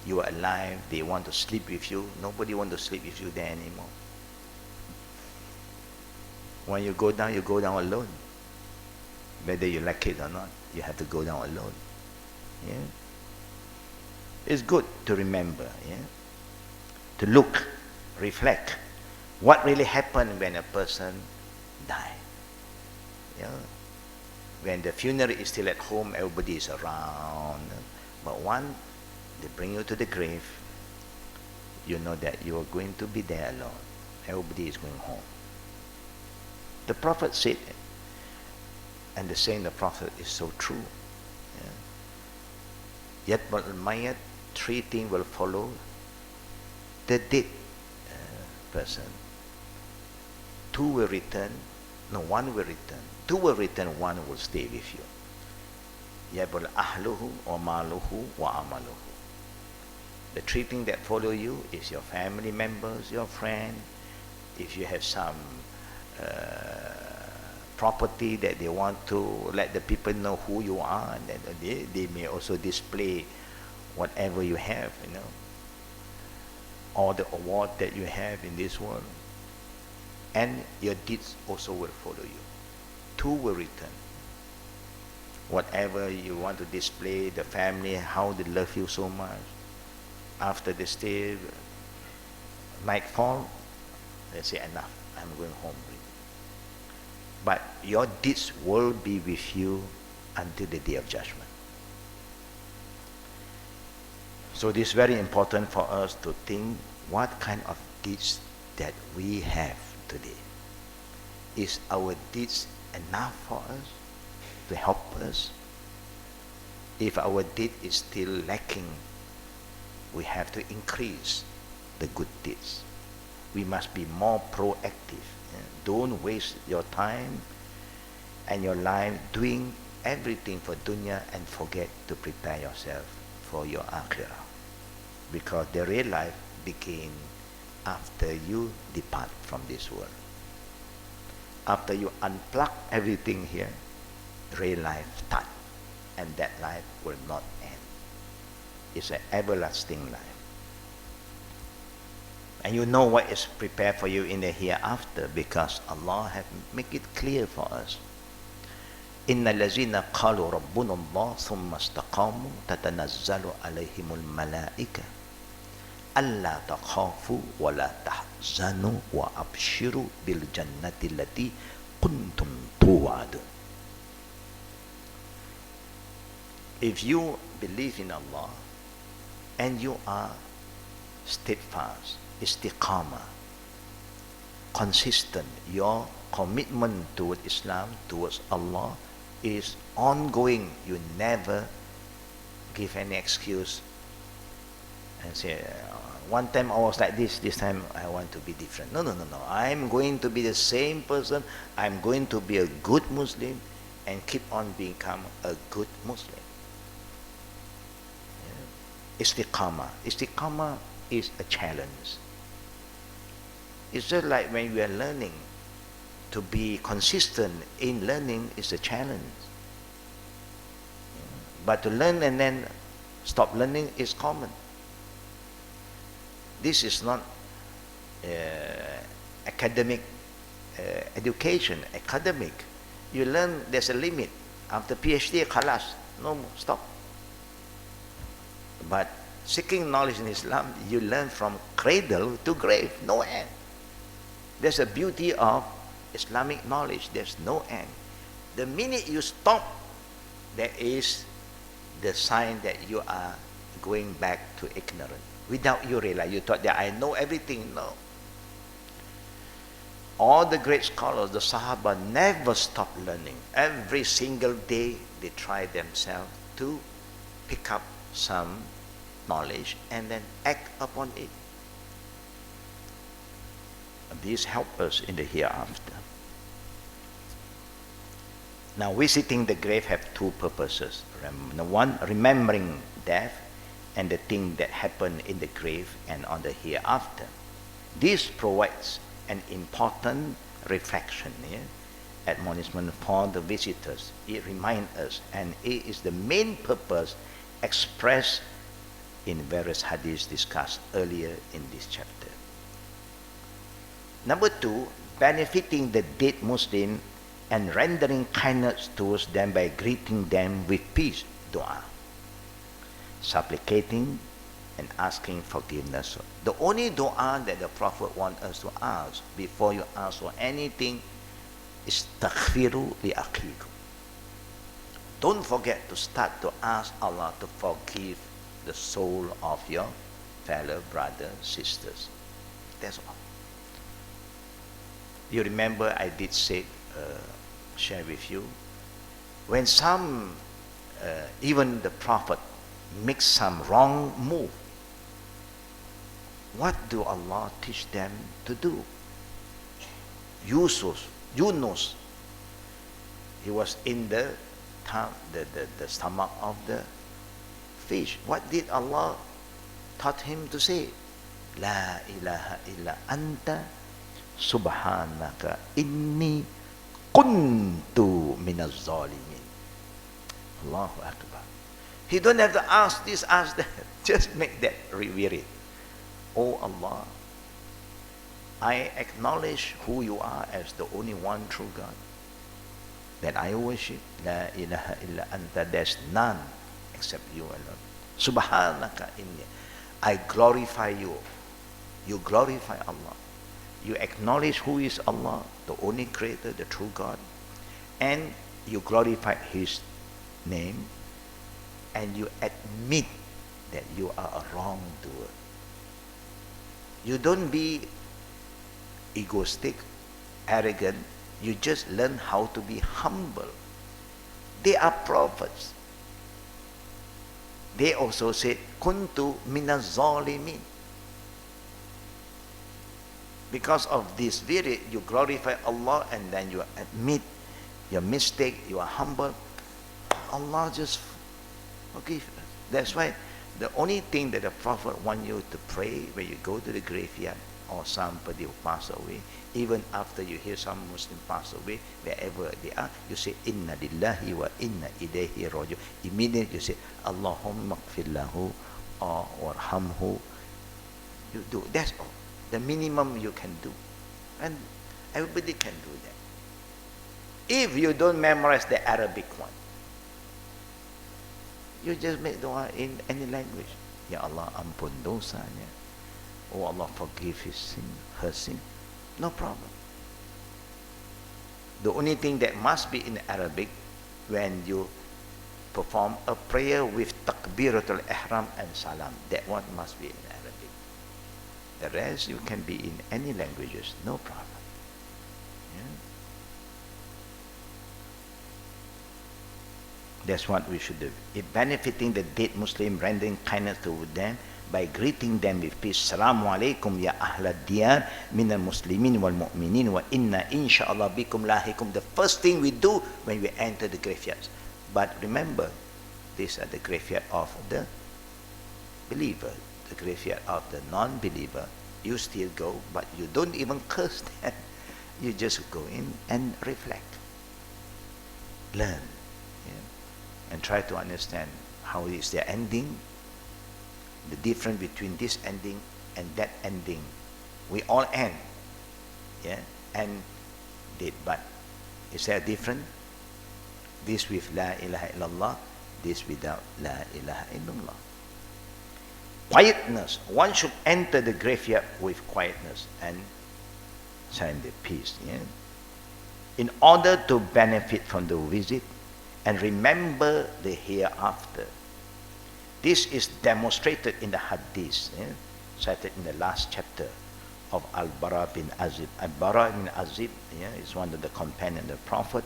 you are alive. They want to sleep with you. Nobody wants to sleep with you there anymore. When you go down alone. Whether you like it or not, you have to go down alone. It's good to remember, to look, reflect what really happened when a person died. When the funeral is still at home, everybody is around. But once they bring you to the grave, you know that you are going to be there alone. Everybody is going home. The Prophet said it. And the saying the Prophet is so true. Yet, but Mayat, three things will follow the dead person. Two will return, no, one will return. Two will return, one will stay with you. Yabul ahluhu wa maluhu wa amaluhu. The three things that follow you is your family members, your friend. If you have some property that they want to let the people know who you are, and then they may also display whatever you have, all the award that you have in this world. And your deeds also will follow you. Two will return. Whatever you want to display, the family, how they love you so much. After they stay, nightfall, they say, enough, I'm going home. But your deeds will be with you until the day of judgment. So this is very important for us to think what kind of deeds that we have today. Is our deeds enough for us to help us? If our deed is still lacking, we have to increase the good deeds. We must be more proactive. Don't waste your time and your life doing everything for dunya and forget to prepare yourself for your akhirah. Because the real life begins after you depart from this world. After you unplug everything here, real life starts, and that life will not end. It's an everlasting life. And you know what is prepared for you in the hereafter, because Allah has made it clear for us. إِنَّ الَّذِينَ قَالُوا رَبُّنَا اللَّهُ ثُمَّ اسْتَقَامُوا تَتَنَزَّلُ عَلَيْهِمُ الْمَلَائِكَةُ أَلَّا تَخَافُوا وَلَا تَحْزَنُوا وَأَبْشِرُوا بِالْجَنَّةِ الَّتِي كُنْتُمْ تُوعَدُونَ. If you believe in Allah and you are steadfast, istiqamah, consistent, your commitment towards Islam, towards Allah is ongoing. You never give any excuse and say, one time I was like this time I want to be different. No. I'm going to be the same person. I'm going to be a good Muslim and keep on become a good Muslim. Istiqamah. Istiqamah is a challenge. It's just like when we are learning. To be consistent in learning is a challenge. But to learn and then stop learning is common. This is not academic education. Academic, you learn there's a limit. After PhD, khalas, no more, stop. But seeking knowledge in Islam, you learn from cradle to grave, no end. There's a beauty of Islamic knowledge, there's no end. The minute you stop, there is the sign that you are going back to ignorance. Without you realize, you thought that I know everything. No. All the great scholars, the Sahaba, never stopped learning. Every single day, they try themselves to pick up some knowledge and then act upon it. These help us in the hereafter. Now, visiting the grave have two purposes. One, remembering death and the thing that happened in the grave and on the hereafter. This provides an important reflection, admonishment for the visitors. It reminds us, and it is the main purpose expressed in various hadiths discussed earlier in this chapter. Number two, benefiting the dead Muslim and rendering kindness towards them by greeting them with peace, dua, supplicating and asking forgiveness. The only dua that the Prophet wants us to ask before you ask for anything is taghfiru li akhikum. Don't forget to start to ask Allah to forgive the soul of your fellow brothers, sisters. That's all. You remember I did say, share with you, when some, even the Prophet, makes some wrong move, what do Allah teach them to do? Yunus, he was in the stomach of the fish. What did Allah taught him to say? La ilaha illa anta subhanaka inni kuntu minaz zalimin. Allahu Akbar. He don't have to ask this, ask that. Just make that reveal. Oh Allah, I acknowledge who you are as the only one true God that I worship. La ilaha illa anta, there's none except you alone. Subhanaka inni, I glorify you. You glorify Allah. You acknowledge who is Allah, the only creator, the true God, and you glorify His name, and you admit that you are a wrongdoer. You don't be egoistic, arrogant. You just learn how to be humble. They are prophets. They also said, Kuntu minaz zalimin. Because of this very, you glorify Allah and then you admit your mistake, you are humble. Allah just forgive us. That's why the only thing that the Prophet wants you to pray when you go to the graveyard or somebody who passed away, even after you hear some Muslim pass away, wherever they are, you say, Inna lillahi wa inna ilayhi raji'un. Immediately you say, Allahumma gfir lahu or warhamhu. You do. That's all. The minimum you can do. And everybody can do that. If you don't memorize the Arabic one, you just make dua in any language. Ya Allah, ampun dosanya. Oh Allah, forgive his sin, her sin. No problem. The only thing that must be in Arabic when you perform a prayer with takbiratul ihram and salam, that one must be in Arabic. The rest you can be in any languages, no problem. Yeah? That's what we should do. If benefiting the dead Muslim, rendering kindness to them by greeting them with peace. Assalamu alaikum ya ahla diyar minal muslimin wal mu'minin wa inna insha'Allah bikum lahikum. The first thing we do when we enter the graveyards. But remember, these are the graveyard of the believer, the graveyard of the non-believer. You still go, but you don't even curse them. You just go in and reflect. Learn. Yeah? And try to understand how is their ending, the difference between this ending and that ending. We all end, yeah, and did, but is there a difference? This with La ilaha illallah, this without La ilaha illallah. Quietness. One should enter the graveyard with quietness and surrender, peace. Yeah? In order to benefit from the visit and remember the hereafter. This is demonstrated in the hadith, yeah, cited in the last chapter of Al-Bara bin Azib. Al-Bara bin Azib, yeah, is one of the companions of the Prophet,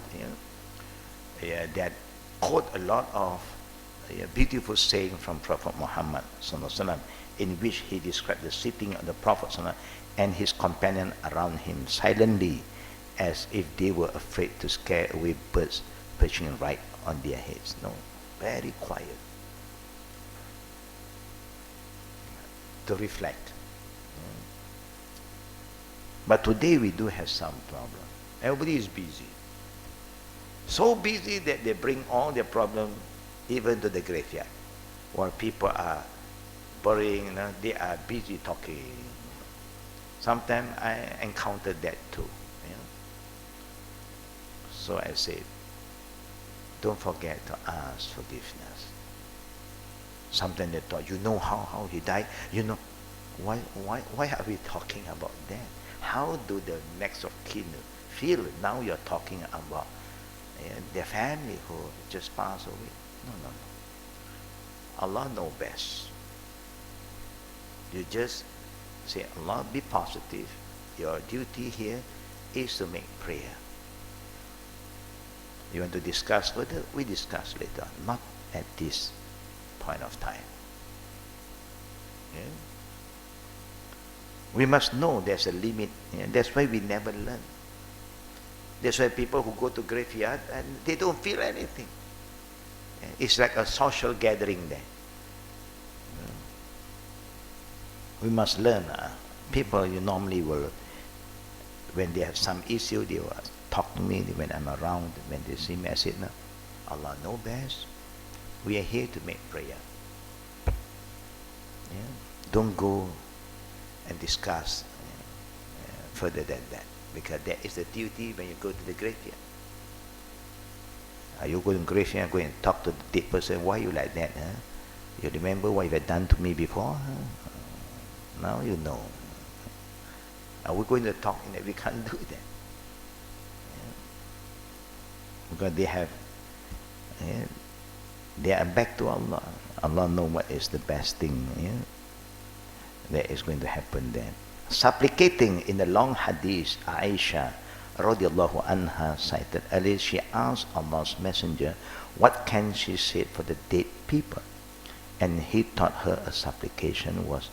yeah, that quote a lot of beautiful saying from Prophet Muhammad sallallahu in which he described the sitting of the Prophet sallallahu and his companion around him silently, as if they were afraid to scare away birds perching right on their heads. No, very quiet. To reflect. But today we do have some problem. Everybody is busy. So busy that they bring all their problem even to the graveyard. While people are burying, they are busy talking. Sometimes I encountered that too. So I said, don't forget to ask forgiveness. Sometimes they thought, you know how he died? You know, why are we talking about that? How do the next of kin feel now you're talking about their family who just passed away. No, no, no. Allah knows best. You just say, Allah, be positive. Your duty here is to make prayer. You want to discuss further? We discuss later, not at this point of time. Yeah? We must know there's a limit. Yeah? That's why we never learn. That's why people who go to graveyard and they don't feel anything. Yeah? It's like a social gathering there. Yeah? We must learn. People you normally will, when they have some issue, they will talk to me when I'm around. When they see me, I say, no, Allah knows best. We are here to make prayer. Yeah? Don't go and discuss further than that, because that is the duty when you go to the graveyard. You go to the graveyard, go and talk to the dead person. Why you like that? Huh? You remember what you had done to me before? Huh? Now you know. Are we going to talk in that? We can't do that. Yeah. Because they have, they are back to Allah. Allah knows what is the best thing that is going to happen then. Supplicating in the long hadith, Aisha radiallahu anha cited earlier, she asked Allah's Messenger, what can she say for the dead people? And he taught her a supplication was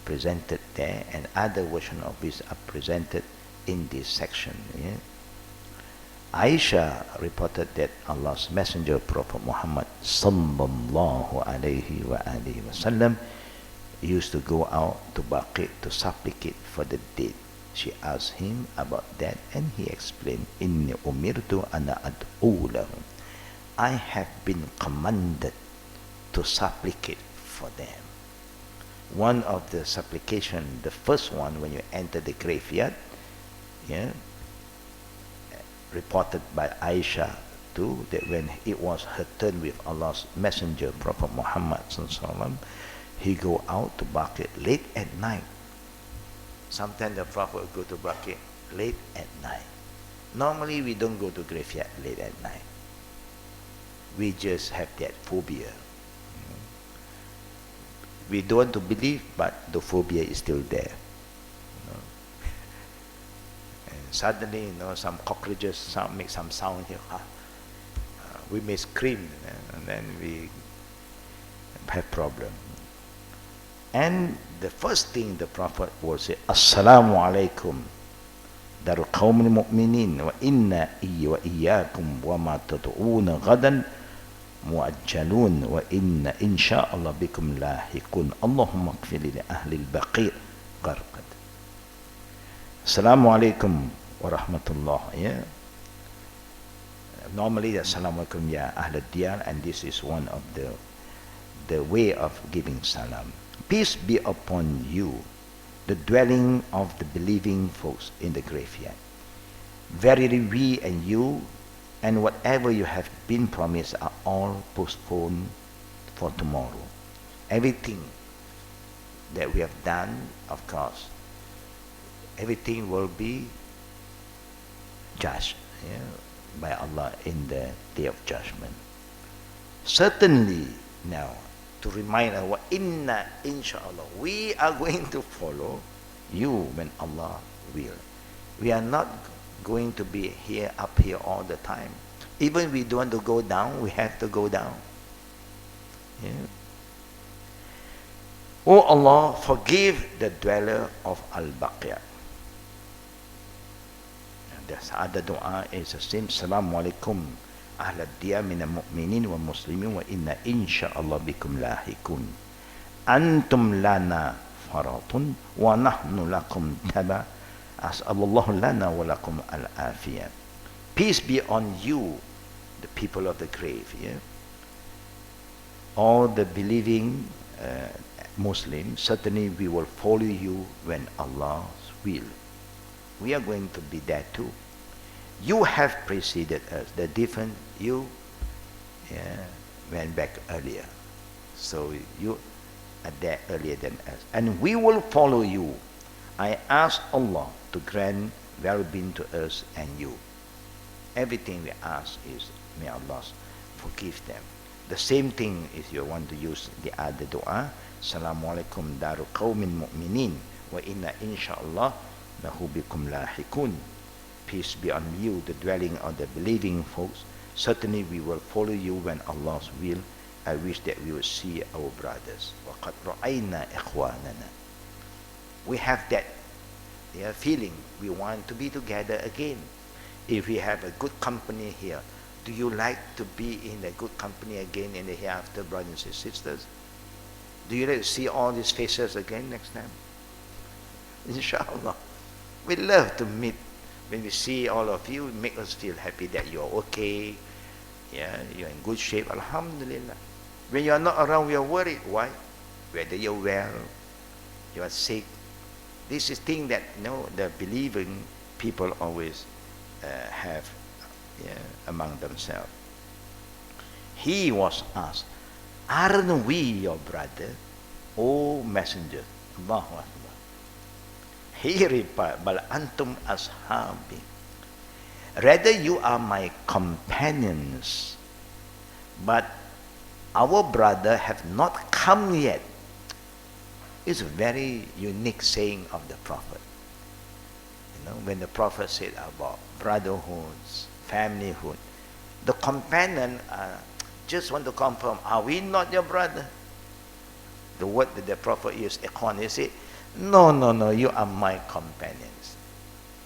presented there, and other versions of this are presented in this section. Yeah? Aisha reported that Allah's Messenger, Prophet Muhammad sallallahu alayhi wa alihi wasallam, used to go out to Baqi to supplicate for the dead. She asked him about that, and he explained, Inni umirtu ana ad'u lahum. I have been commanded to supplicate for them. One of the supplication, the first one when you enter the graveyard, yeah, reported by Aisha too, that when it was her turn with Allah's Messenger, Prophet Muhammad sallallahu alaihi wasallam, he go out to Baqi late at night. Sometimes the Prophet would go to Baqi late at night. Normally we don't go to graveyard late at night. We just have that phobia. We don't want to believe, but the phobia is still there. And suddenly, some cockroaches make some sound here. We may scream, and then we have problem. And the first thing the Prophet will say, Assalamu alaikum, darul qawmil mu'minin, wa inna wa iyyakum wa ma tad'una ghadan mu'ajjalun wa inna insha'Allah bikum lahiqun. Allahumma ighfir li ahli al-baqi' gharqad. Assalamu alaikum wa rahmatullah. Yeah. Normally, Assalamu alaikum ya ahl al-diyar, and this is one of the way of giving salam. Peace be upon you, the dwelling of the believing folks in the graveyard. Verily we and you and whatever you have been promised are all postponed for tomorrow. Everything that we have done, of course, everything will be judged by Allah in the day of judgment. Certainly now, to remind us, inna insha'Allah, we are going to follow you when Allah will. We are not going to be up here all the time. Even we don't want to go down, we have to go down. Yeah. Oh Allah, forgive the dweller of Al-Baqiyah. The other dua is the same. Assalamu alaikum ahla diya min al-mu'minin wa muslimin wa inna insha'Allah bikum lahikun. Antum lana faratun wa nahnu lakum taba. As'alullahu lana wa lakum al-afiyah. Peace be on you, the people of the grave. Yeah? All the believing Muslims, certainly we will follow you when Allah's will. We are going to be there too. You have preceded us. The different, you went back earlier. So you are there earlier than us. And we will follow you. I ask Allah to grant well-being to us and you. Everything we ask is, may Allah forgive them. The same thing if you want to use the other dua, Assalamualaikum daru qawmin mu'minin wa inna insha'Allah lahu bikum lahikun. Peace be on you, the dwelling of the believing folks. Certainly we will follow you when Allah's will. I wish that we would see our brothers. وَقَدْ رَأَيْنَا إِخْوَانَنَا. We have that feeling. We want to be together again. If we have a good company here, do you like to be in a good company again in the hereafter, brothers and sisters? Do you like to see all these faces again next time? Inshallah. We love to meet. When we see all of you, it makes us feel happy that you're okay. Yeah, you're in good shape. Alhamdulillah. When you're not around, we are worried. Why? Whether you're well, you are sick. This is thing that the believing people always have among themselves. He was asked, aren't we your brother, O messenger? Allahu Akbar. He replied, Bal antum ashabi. Rather you are my companions, but our brother have not come yet. It's a very unique saying of the Prophet. When the Prophet said about brotherhoods, familyhood, the companion just want to confirm, are we not your brother? The word that the Prophet used, ikhwan, he said, no, you are my companions.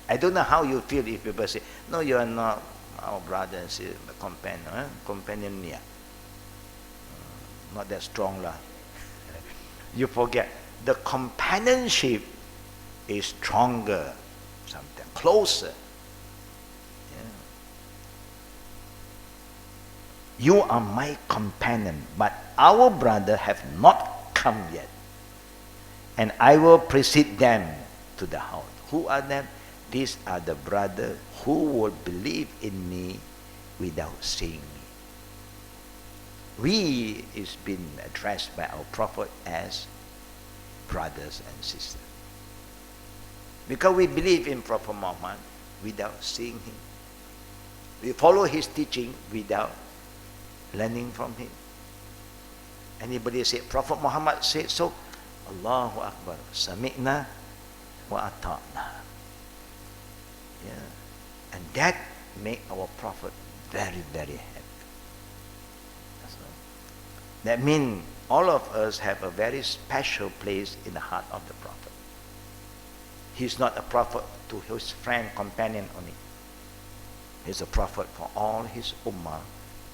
I don't know how you feel if people say, no, you are not our brother and say, companion, companion, yeah. Not that strong lah. You forget, the companionship is stronger, something closer. You are my companion, but our brother have not come yet. And I will precede them to the house. Who are them? These are the brothers who will believe in me without seeing me. We is been addressed by our Prophet as brothers and sisters. Because we believe in Prophet Muhammad without seeing him. We follow his teaching without learning from him. Anybody say, Prophet Muhammad said so? Allahu Akbar. Sami'na wa ata'na. Yeah. And that make our Prophet very, very happy. That's all. That means all of us have a very special place in the heart of the Prophet. He's not a prophet to his friend, companion only. He's a prophet for all his ummah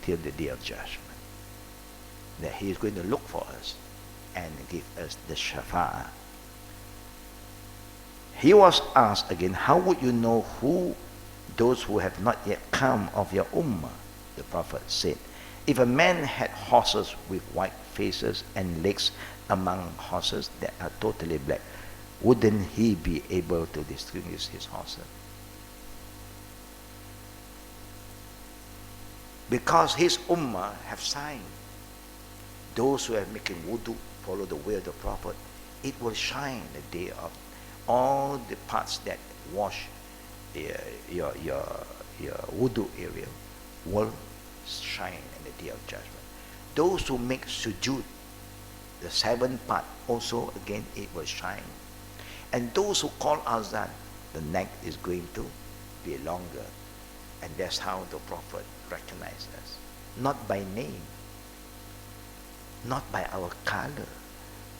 till the day of judgment. That he is going to look for us and give us the shafa'ah. He was asked again, how would you know who those who have not yet come of your ummah? The Prophet said, if a man had horses with white faces and legs among horses that are totally black, wouldn't he be able to distinguish his horses? Because his ummah have signed. Those who are making wudu, follow the way of the Prophet, it will shine the day of all the parts that wash your wudu area will shine in the day of judgment. Those who make sujood, the seventh part, also again it will shine. And those who call azan, the neck is going to be longer. And that's how the Prophet recognized us. Not by name, not by our color,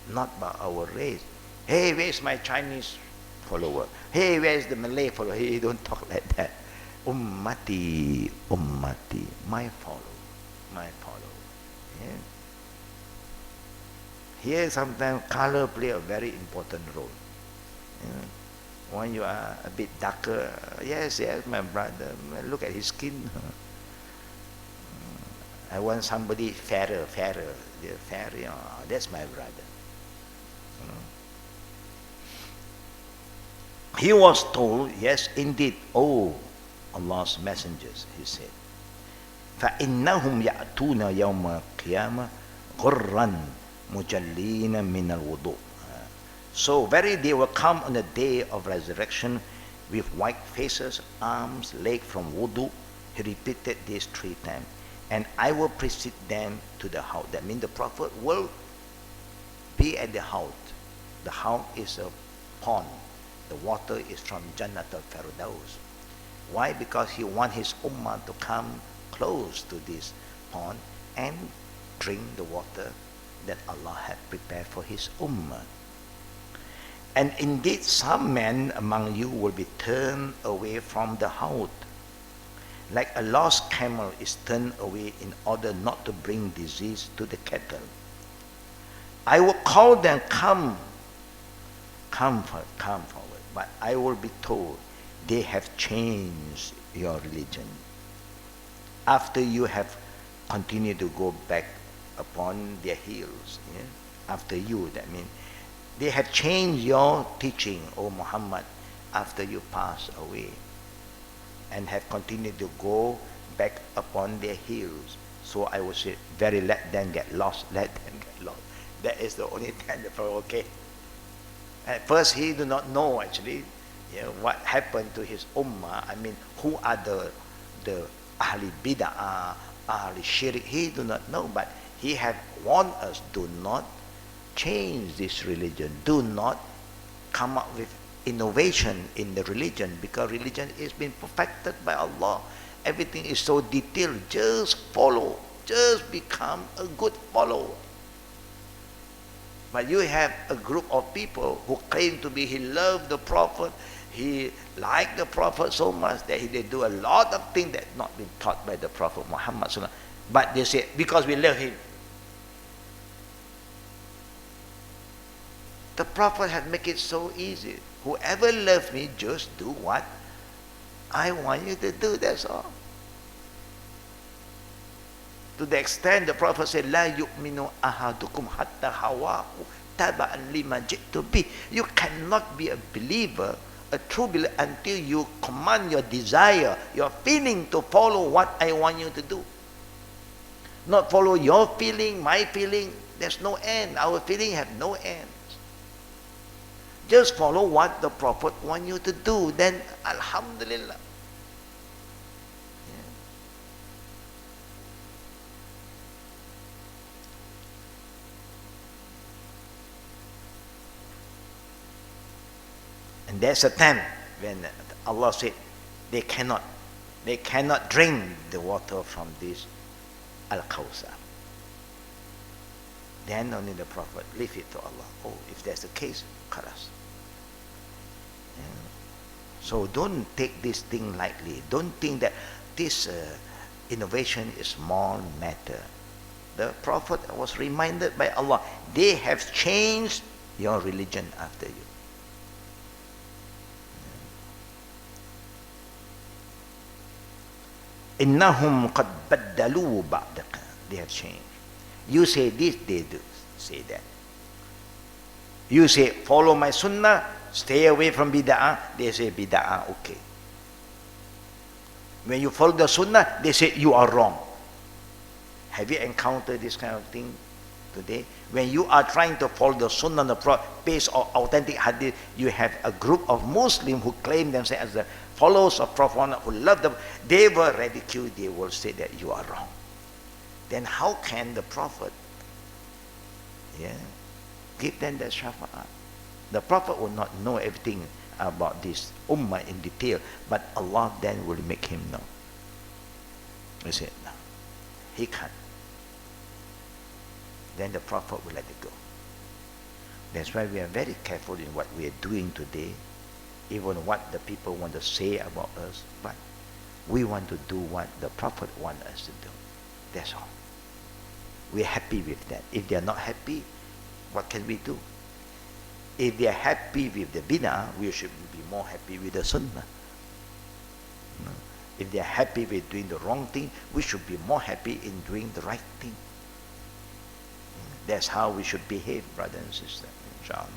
not by our race. Hey, where's my Chinese follower? Hey, where's the Malay follower? Hey, don't talk like that. Ummati, ummati, my follower, my follower. Yeah. Here sometimes color play a very important role. Yeah. When you are a bit darker, yes, my brother, look at his skin. I want somebody fairer, that's my brother. He was told, yes, indeed, oh, Allah's messengers, he said, فَإِنَّهُمْ يَأْتُونَ يَوْمَ الْقِيَامَةِ غُرًّا مُجَلِّينَ مِنَ الْوُضُوءِ. So very they will come on the day of resurrection with white faces, arms, legs from wudu, He repeated this 3 times. And I will precede them to the house. That means the Prophet will be at the house. The house is a pond. The water is from Jannat al-Firdaus. Why? Because he wants his ummah to come close to this pond and drink the water that Allah had prepared for his ummah. And indeed, some men among you will be turned away from the house, like a lost camel is turned away in order not to bring disease to the cattle. I will call them, come forward. But I will be told, they have changed your religion. After you have continued to go back upon their heels, after you, that means they have changed your teaching, O Muhammad, after you pass away, and have continued to go back upon their heels. So I will say, very let them get lost, let them get lost. That is the only time the Prophet, okay. At first he do not know actually what happened to his ummah. I mean, who are the Ahli Bid'ah, Ahli Shirk, he do not know, but he have warned us, do not change this religion, do not come up with innovation in the religion, because religion is been perfected by Allah. Everything is so detailed. Just follow, just become a good follower. But you have a group of people who claim to be, he loved the Prophet, he liked the Prophet so much that they do a lot of things that not been taught by the Prophet Muhammad Sallallahu Alaihi Wasallam. But they say, because we love him. The Prophet had made it so easy. Whoever loves me, just do what I want you to do, that's all. To the extent the Prophet said, La yu'minu ahadukum hatta hawahu taba'an lima ji'tu bih. You cannot be a believer, a true believer, until you command your desire, your feeling to follow what I want you to do. Not follow your feeling, my feeling. There's no end. Our feeling have no end. Just follow what the Prophet wants you to do. Then, Alhamdulillah. And there's a time when Allah said they cannot drink the water from this Al-Kawthar. Then only the Prophet leave it to Allah. Oh, if that's the case, khalas. So don't take this thing lightly. Don't think that this innovation is small matter. The Prophet was reminded by Allah, they have changed your religion after you. Innahum qad baddalu ba'daka. They have changed. You say this, they do say that. You say, follow my sunnah, stay away from bid'ah, they say bid'ah, okay. When you follow the sunnah, they say you are wrong. Have you encountered this kind of thing today? When you are trying to follow the sunnah and the Prophet based on authentic hadith, you have a group of Muslims who claim themselves as the followers of Prophet who love them. They will ridicule, they will say that you are wrong. Then how can the Prophet give them that shafa'at? The Prophet will not know everything about this ummah in detail, but Allah then will make him know. He said, no, he can't. Then the Prophet will let it go. That's why we are very careful in what we are doing today, even what the people want to say about us, but we want to do what the Prophet wants us to do. That's all. We're happy with that. If they are not happy, what can we do? If they are happy with the bid'ah, we should be more happy with the sunnah. If they are happy with doing the wrong thing, we should be more happy in doing the right thing. That's how we should behave, brother and sister, inshallah.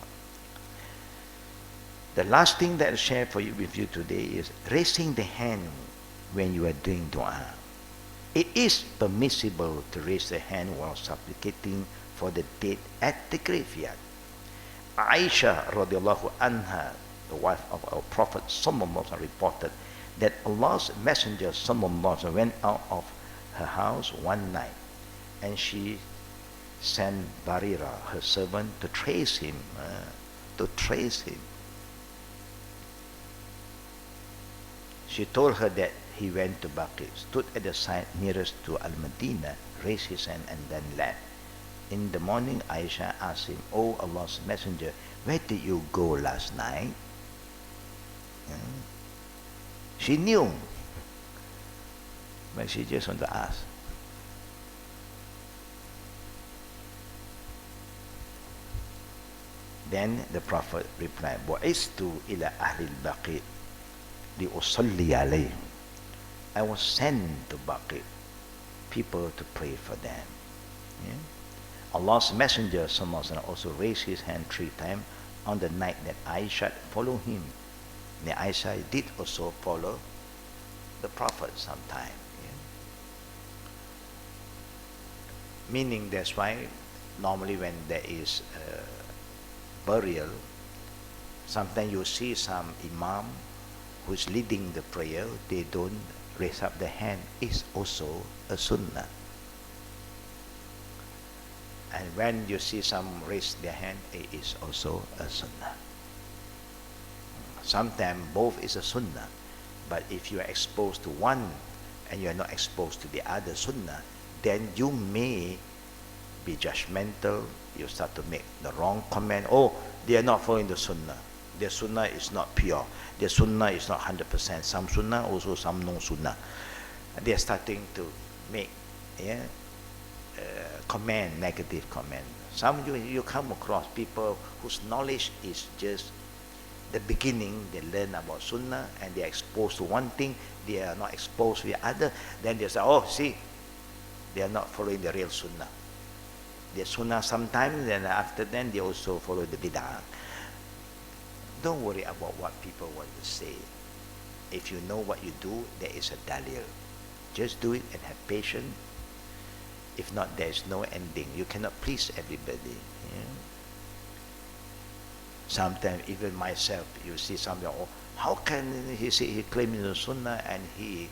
The last thing that I'll share with you today is raising the hand when you are doing dua. It is permissible to raise the hand while supplicating for the dead at the graveyard. Aisha radiallahu anha, the wife of our Prophet, reported that Allah's Messenger sallallahu alaihi wasallam went out of her house one night, and she sent Barira, her servant, to trace him. She told her that he went to Baqi, stood at the side nearest to Al-Madinah, raised his hand, and then left. In the morning, Aisha asked him, "O Allah's Messenger, where did you go last night?" She knew, but she just wanted to ask. Then the Prophet replied, "Bu'istu ila ahli al-Baqi li usalli alayhim." I was sent to Baqi, people to pray for them. Yeah? Allah's Messenger sallallahu alaihi wasallam also raised his hand 3 times on the night that Aisha followed him. And Aisha did also follow the Prophet sometime. Yeah? Meaning that's why normally when there is burial, sometimes you see some imam who's leading the prayer, they don't raise up the hand. It's also a sunnah. And when you see some raise their hand, it is also a sunnah. Sometimes both is a sunnah, but if you are exposed to one and you are not exposed to the other sunnah, then you may be judgmental. You start to make the wrong comment. Oh, they are not following the sunnah. Their sunnah is not pure. Their sunnah is not 100%. Some sunnah, also some no sunnah. They are starting to make comment, negative comment. Some you come across people whose knowledge is just the beginning. They learn about sunnah and they are exposed to one thing. They are not exposed to the other. Then they say, "Oh, see, they are not following the real sunnah." The sunnah sometimes, then after then they also follow the bid'ah. Don't worry about what people want to say. If you know what you do, there is a dalil. Just do it and have patience. If not, there is no ending. You cannot please everybody. Yeah? Sometimes even myself, you see somebody, oh, how can he say he claims the sunnah and he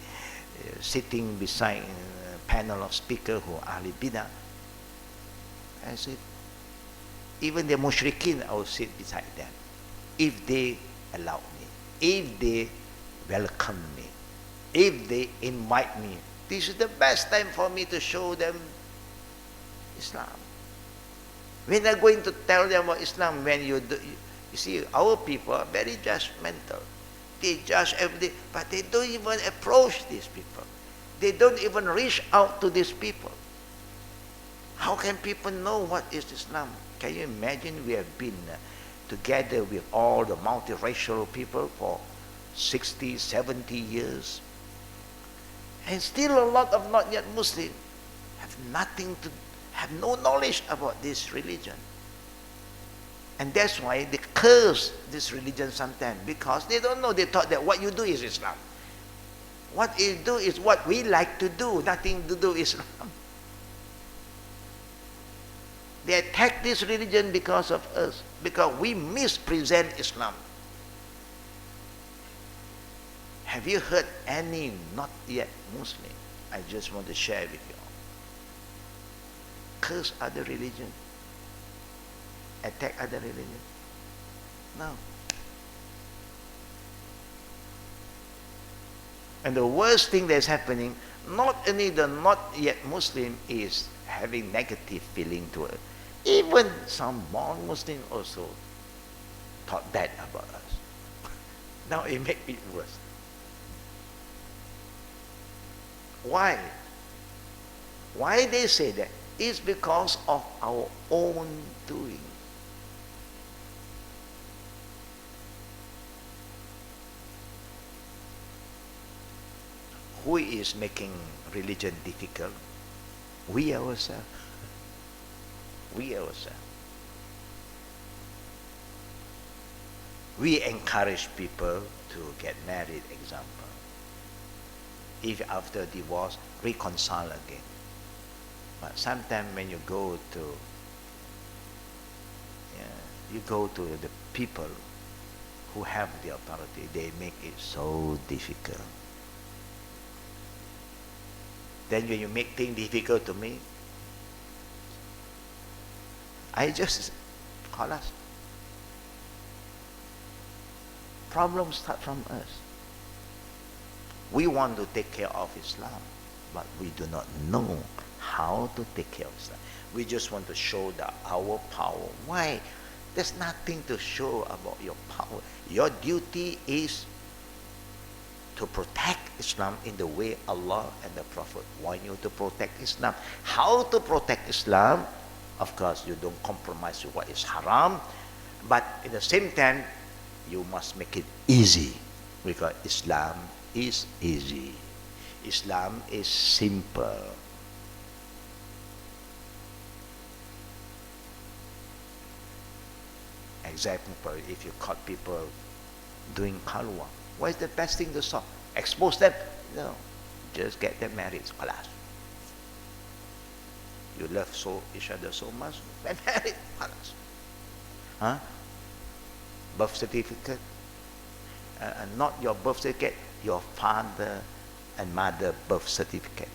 sitting beside a panel of speakers who are ahli bid'ah? I said, even the mushrikeen, I will sit beside them. If they allow me, if they welcome me, if they invite me, this is the best time for me to show them Islam. We're not going to tell them about Islam when you see, our people are very judgmental. They judge every day, but they don't even approach these people. They don't even reach out to these people. How can people know what is Islam? Can you imagine we have been together with all the multiracial people for 60, 70 years. And still a lot of not yet Muslims have no knowledge about this religion. And that's why they curse this religion sometimes, because they don't know. They thought that what you do is Islam. What you do is what we like to do, nothing to do with Islam. They attack this religion because of us, because we mispresent Islam. Have you heard any not yet Muslim? I just want to share with you. Curse other religion. Attack other religion. No. And the worst thing that's happening, not only the not yet Muslim is having negative feeling to it, even some non-Muslim also thought bad about us. Now it makes it worse. Why? Why they say that? It's because of our own doing. Who is making religion difficult? We ourselves. We ourselves. We encourage people to get married, example. If after divorce, reconcile again. But sometimes when you go to the people who have the authority, they make it so difficult. Then when you make things difficult to me, I just, khalas. Problems start from us. We want to take care of Islam, but we do not know how to take care of Islam. We just want to show our power. Why? There's nothing to show about your power. Your duty is to protect Islam in the way Allah and the Prophet want you to protect Islam. How to protect Islam? Of course, you don't compromise with what is haram, but at the same time, you must make it easy, because Islam is easy. Islam is simple. Example, if you caught people doing khalwa, what is the best thing to solve? Expose them? No. Just get them married. Khalas. You love each other so much, get married. Khalas. Huh? Birth certificate? Not your birth certificate, your father and mother birth certificate.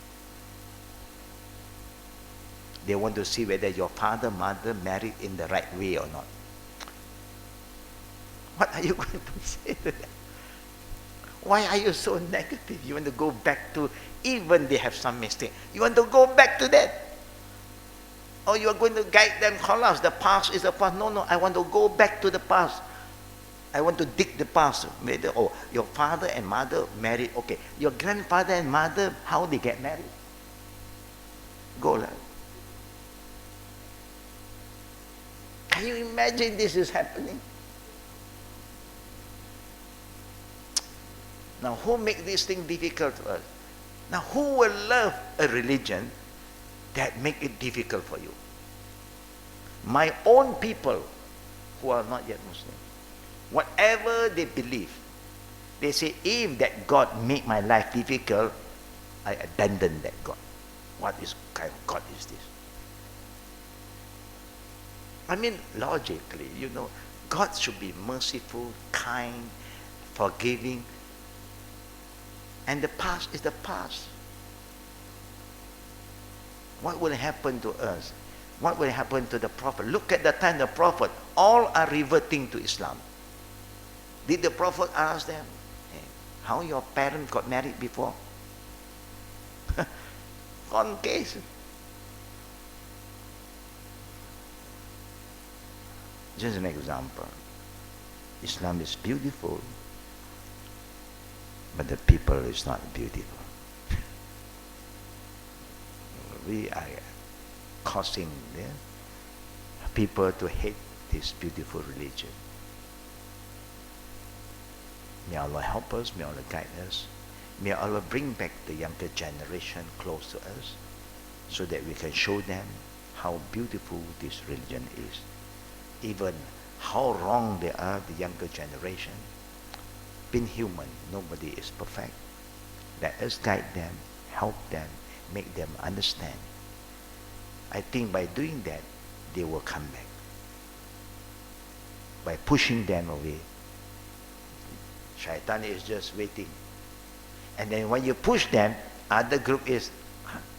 They want to see whether your father, mother married in the right way or not. What are you going to say to them? Why are you so negative? You want to go back to, even they have some mistake, you want to go back to that? Or you are going to guide them, khalas, the past is the past. No, I want to go back to the past. I want to dig the past. Oh, your father and mother married. Okay, your grandfather and mother, how they get married? Go lah. Can you imagine this is happening? Now, who make this thing difficult to us? Now, who will love a religion that make it difficult for you? My own people who are not yet Muslim, whatever they believe, they say, if that God make my life difficult, I abandon that God. What kind of God is this? I mean, logically, God should be merciful, kind, forgiving. And the past is the past. What will happen to us? What will happen to the Prophet? Look at the time the Prophet, all are reverting to Islam. Did the Prophet ask them, hey, how your parents got married before? One case. Just an example. Islam is beautiful, but the people is not beautiful. We are causing people to hate this beautiful religion. May Allah help us, may Allah guide us, may Allah bring back the younger generation close to us, so that we can show them how beautiful this religion is. Even how wrong they are, the younger generation. Being human, nobody is perfect. Let us guide them, help them, make them understand. I think by doing that, they will come back. By pushing them away, Shaitan is just waiting. And then when you push them, other group is,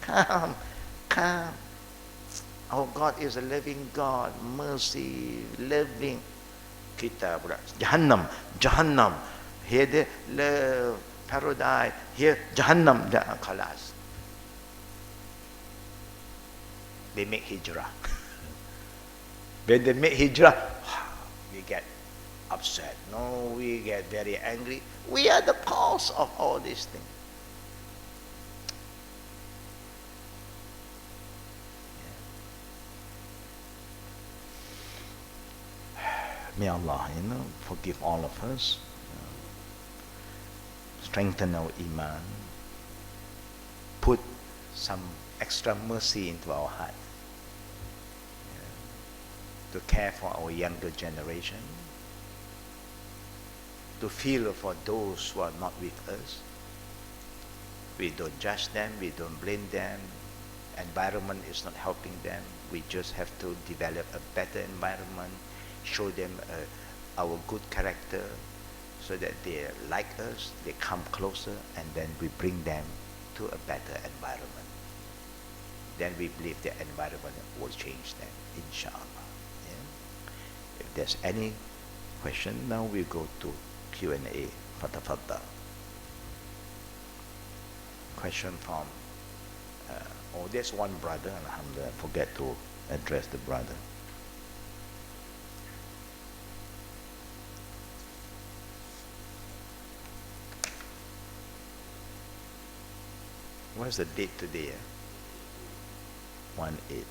come. Our God is a living God, mercy, loving. Kita pula, Jahannam. Here the love, paradise. Here, Jahannam, khalas. They make hijrah. When they make hijrah, we get upset. No, we get very angry. We are the cause of all these things. May Allah, forgive all of us, strengthen our iman, put some extra mercy into our heart, to care for our younger generation, to feel for those who are not with us. We don't judge them, we don't blame them. Environment is not helping them. We just have to develop a better environment, show them our good character, so that they like us, they come closer, and then we bring them to a better environment. Then we believe the environment will change them, inshallah. Yeah? If there's any question, now we go to Q&A. Fatafadda. Question from, there's one brother, alhamdulillah, I forget to address the brother. What is the date today? 1/8.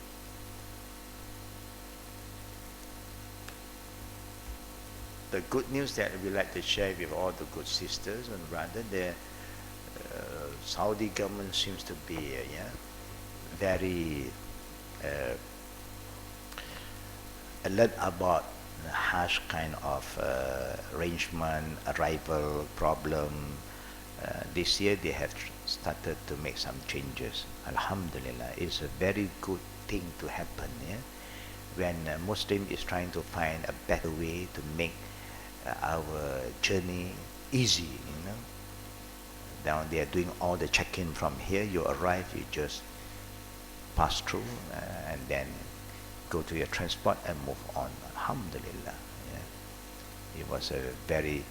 The good news that we like to share with all the good sisters and brothers, the Saudi government seems to be very alert about the harsh kind of arrangement, arrival problem. This year they have started to make some changes. Alhamdulillah, it's a very good thing to happen. Yeah? When a Muslim is trying to find a better way to make our journey easy, Now they are doing all the check-in from here. You arrive, you just pass through and then go to your transport and move on. Alhamdulillah. Yeah? It was a very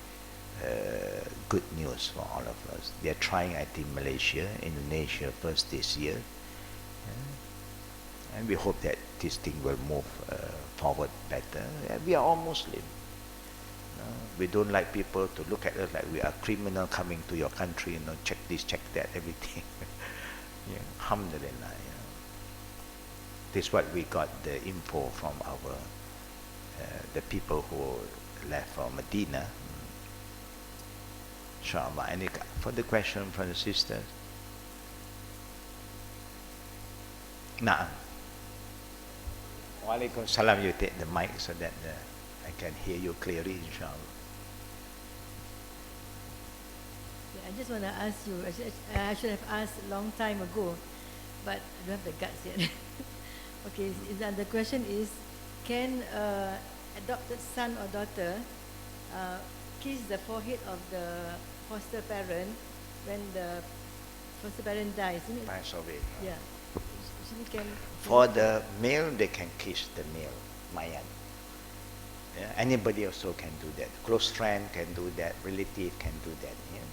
good news for all of us. They are trying, I think, Malaysia, Indonesia first this year. And we hope that this thing will move forward better. We are all Muslim. We don't like people to look at us like we are criminal coming to your country, check this, check that, everything. Alhamdulillah. This is what we got the info from our the people who left from Medina. Inshallah. Any further question from the sisters? Na'am. Wa alaikum salam. You take the mic so that I can hear you clearly, inshallah. I just want to ask you, I should have asked a long time ago, but I don't have the guts yet. Okay, the question is, can adopted son or daughter kiss the forehead of the foster parent when the foster parent dies? Pass away. Yeah. For the male, they can kiss the male, Mayan. Yeah? Anybody also can do that. Close friend can do that. Relative can do that. Yeah?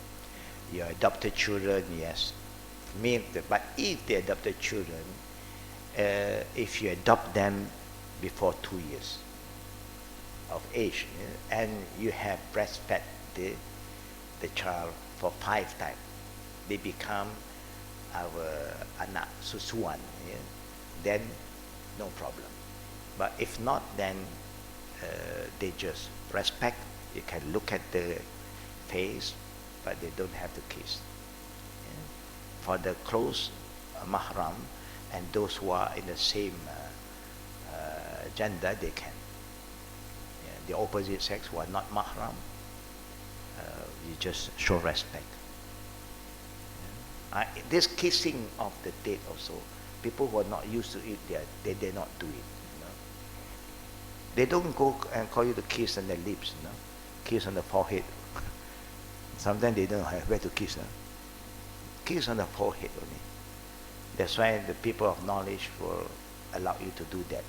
Your adopted children, yes. But if the adopted children, if you adopt them before 2 years of age, and you have breastfed the child for 5 times, they become our anak susuan, then no problem. But if not, then they just respect. You can look at the face, but they don't have to kiss. For the close mahram and those who are in the same gender, they can. The opposite sex who are not mahram, you just show respect. This kissing of the dead also, people who are not used to it, they dare not do it. They don't go and call you to kiss on the lips, kiss on the forehead. Sometimes they don't have where to kiss. Kiss on the forehead only. That's why the people of knowledge will allow you to do that.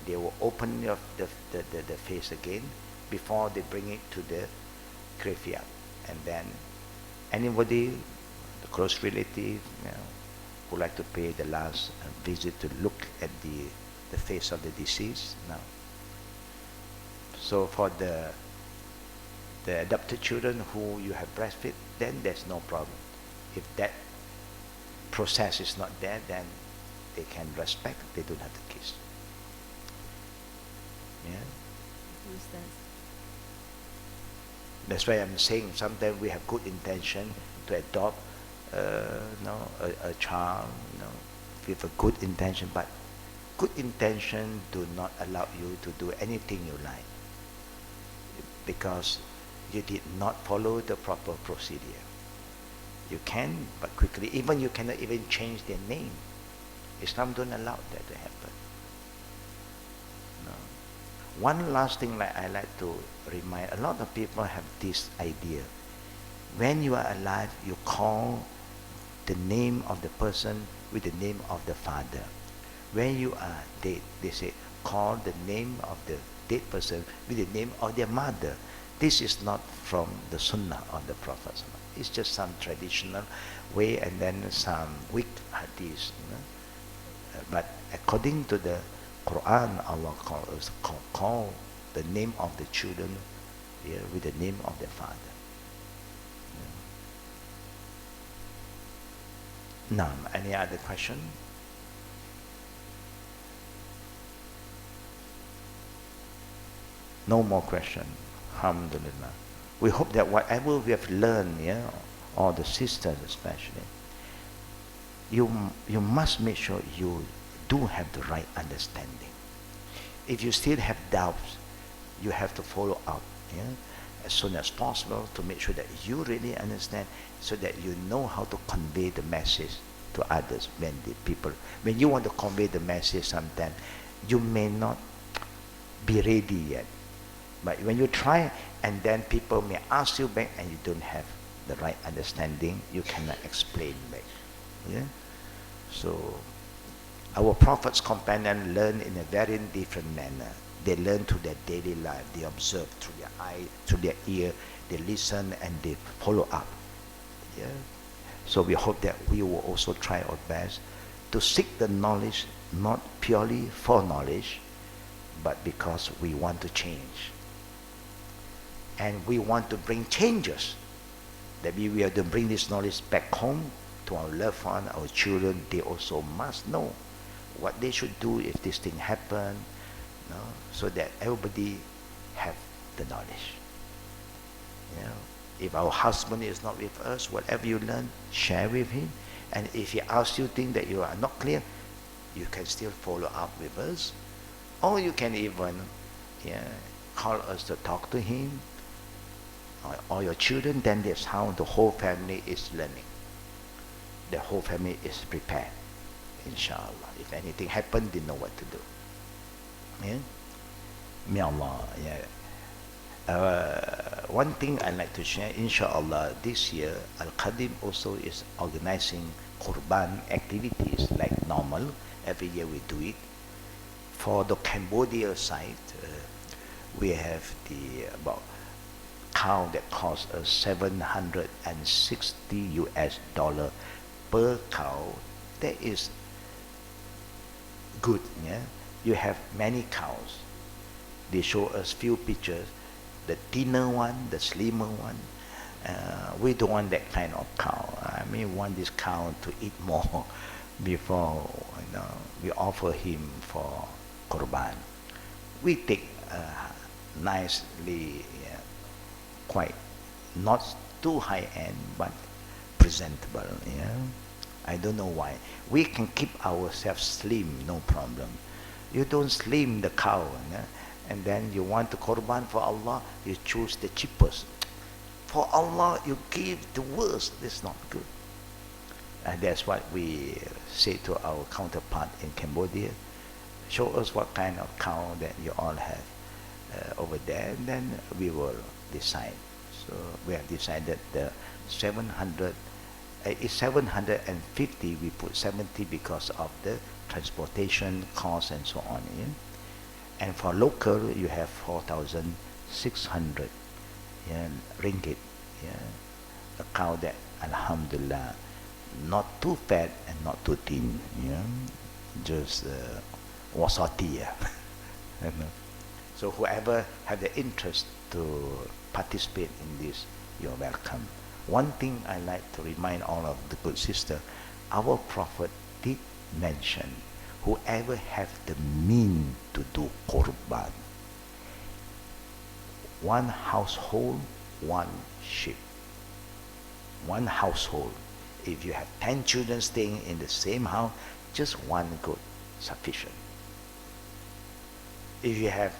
They will open the face again before they bring it to the graveyard. And then anybody, the close relative, who like to pay the last visit to look at the face of the deceased. Now, so for the adopted children who you have breastfed, then there's no problem. If that process is not there, then they can respect, they don't have to kiss. Yeah? That's why I'm saying sometimes we have good intention to adopt a child with a good intention, but good intention do not allow you to do anything you like because you did not follow the proper procedure. You can, but quickly. Even you cannot even change their name. Islam don't allow that to happen. No. One last thing like I like to remind, a lot of people have this idea. When you are alive, you call the name of the person with the name of the father. When you are dead, they say, call the name of the dead person with the name of their mother. This is not from the Sunnah of the Prophet. It's just some traditional way and then some weak hadith. But according to the Quran, Allah calls us call the name of the children, yeah, with the name of their father. Yeah. Now, any other question? No more question. Alhamdulillah. We hope that whatever we have learned, yeah, all the sisters especially, you must make sure you do have the right understanding. If you still have doubts, you have to follow up, yeah, as soon as possible to make sure that you really understand, so that you know how to convey the message to others. When you want to convey the message, sometimes you may not be ready yet. But when you try, and then people may ask you back and you don't have the right understanding, you cannot explain back. Yeah? So our Prophet's companion learn in a very different manner. They learn through their daily life. They observe through their eye, through their ear. They listen and they follow up. Yeah? So we hope that we will also try our best to seek the knowledge, not purely for knowledge, but because we want to change. And we want to bring changes. That we have to bring this knowledge back home to our loved one, our children. They also must know what they should do if this thing happen, so that everybody have the knowledge. If our husband is not with us, whatever you learn, share with him. And if he asks you things that you are not clear, you can still follow up with us. Or you can even call us to talk to him, or your children. Then that's how the whole family is learning. The whole family is prepared, inshallah. If anything happens, they know what to do. Yeah? May Allah, one thing I'd like to share, inshallah, this year, Al-Qadim also is organizing Qurban activities like normal. Every year we do it. For the Cambodia side, we have about cow that costs us $760 per cow. That is good. Yeah, you have many cows. They show us few pictures. The thinner one, the slimmer one. We don't want that kind of cow. I mean, we want this cow to eat more before we offer him for Qurban. We take nicely, quite not too high end, but presentable. Yeah, I don't know why. We can keep ourselves slim, no problem. You don't slim the cow, and then you want to Qurban for Allah, you choose the cheapest. For Allah, you give the worst. That's not good. And that's what we say to our counterpart in Cambodia. Show us what kind of cow that you all have over there, and then we will decide. So we have decided the 700 is 750. We put 70 because of the transportation costs and so on. Yeah? And for local, you have 4,600 ringgit. Yeah? A cow that, alhamdulillah, not too fat and not too thin. Yeah? Just wasati. So whoever have the interest to participate in this, you're welcome. One thing I like to remind all of the good sisters, our Prophet did mention, whoever have the means to do Qurban, one household, one sheep. One household. If you have 10 children staying in the same house, just one goat sufficient. If you have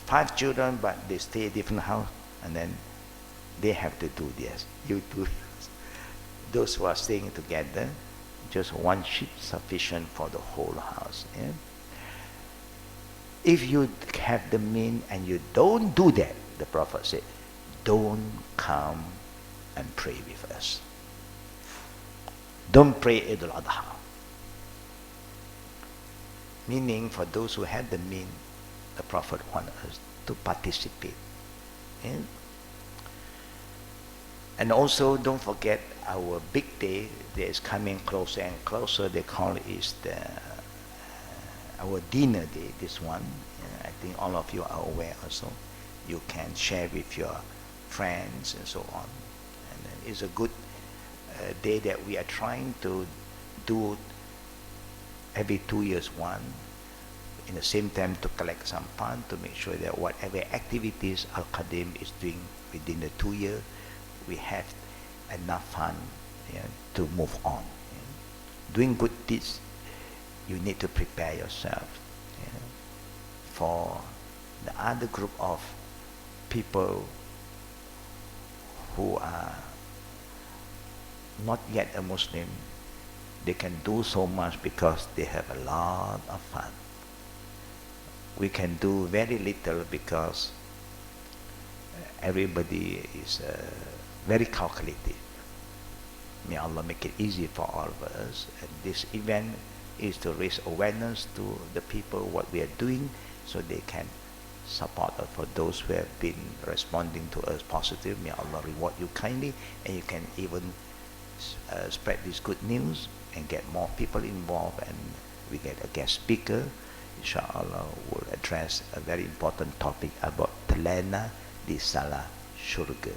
5 children but they stay in a different house, and then they have to do this. You do. Those who are staying together, just one sheep sufficient for the whole house. Yeah? If you have the means and you don't do that, the Prophet said, don't come and pray with us. Don't pray Eid al-Adha. Meaning, for those who have the means, the Prophet wants us to participate. Yeah? And also, don't forget our big day that is coming closer and closer. They call it is our dinner day, this one. I think all of you are aware also. You can share with your friends and so on. And it's a good day that we are trying to do every 2 years one. In the same time, to collect some fund to make sure that whatever activities Al-Qadim is doing within the 2 years, we have enough fund to move on. Doing good deeds, you need to prepare yourself for the other group of people who are not yet a Muslim. They can do so much because they have a lot of fun. We can do very little because everybody is very calculative. May Allah make it easy for all of us. And this event is to raise awareness to the people what we are doing, so they can support us. For those who have been responding to us positive, may Allah reward you kindly, and you can even spread this good news and get more people involved, and we get a guest speaker. Inshallah, will address a very important topic about telena di salah syurga.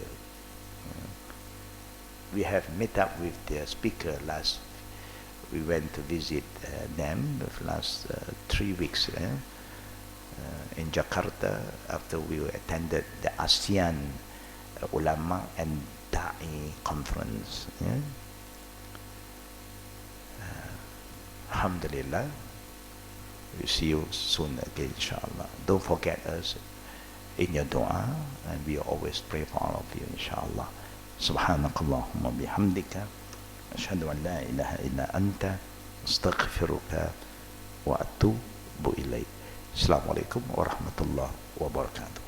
We have met up with the speaker last. We went to visit them the last 3 weeks in Jakarta, after we attended the ASEAN Ulama and Da'i conference. Alhamdulillah. We see you soon again, inshallah. Don't forget us in your dua, and we always pray for all of you, inshallah. Subhanakallahumma bihamdika ashhadu an la ilaha illa anta astaghfiruka wa atubu ilaik. Assalamualaikum warahmatullahi wabarakatuh.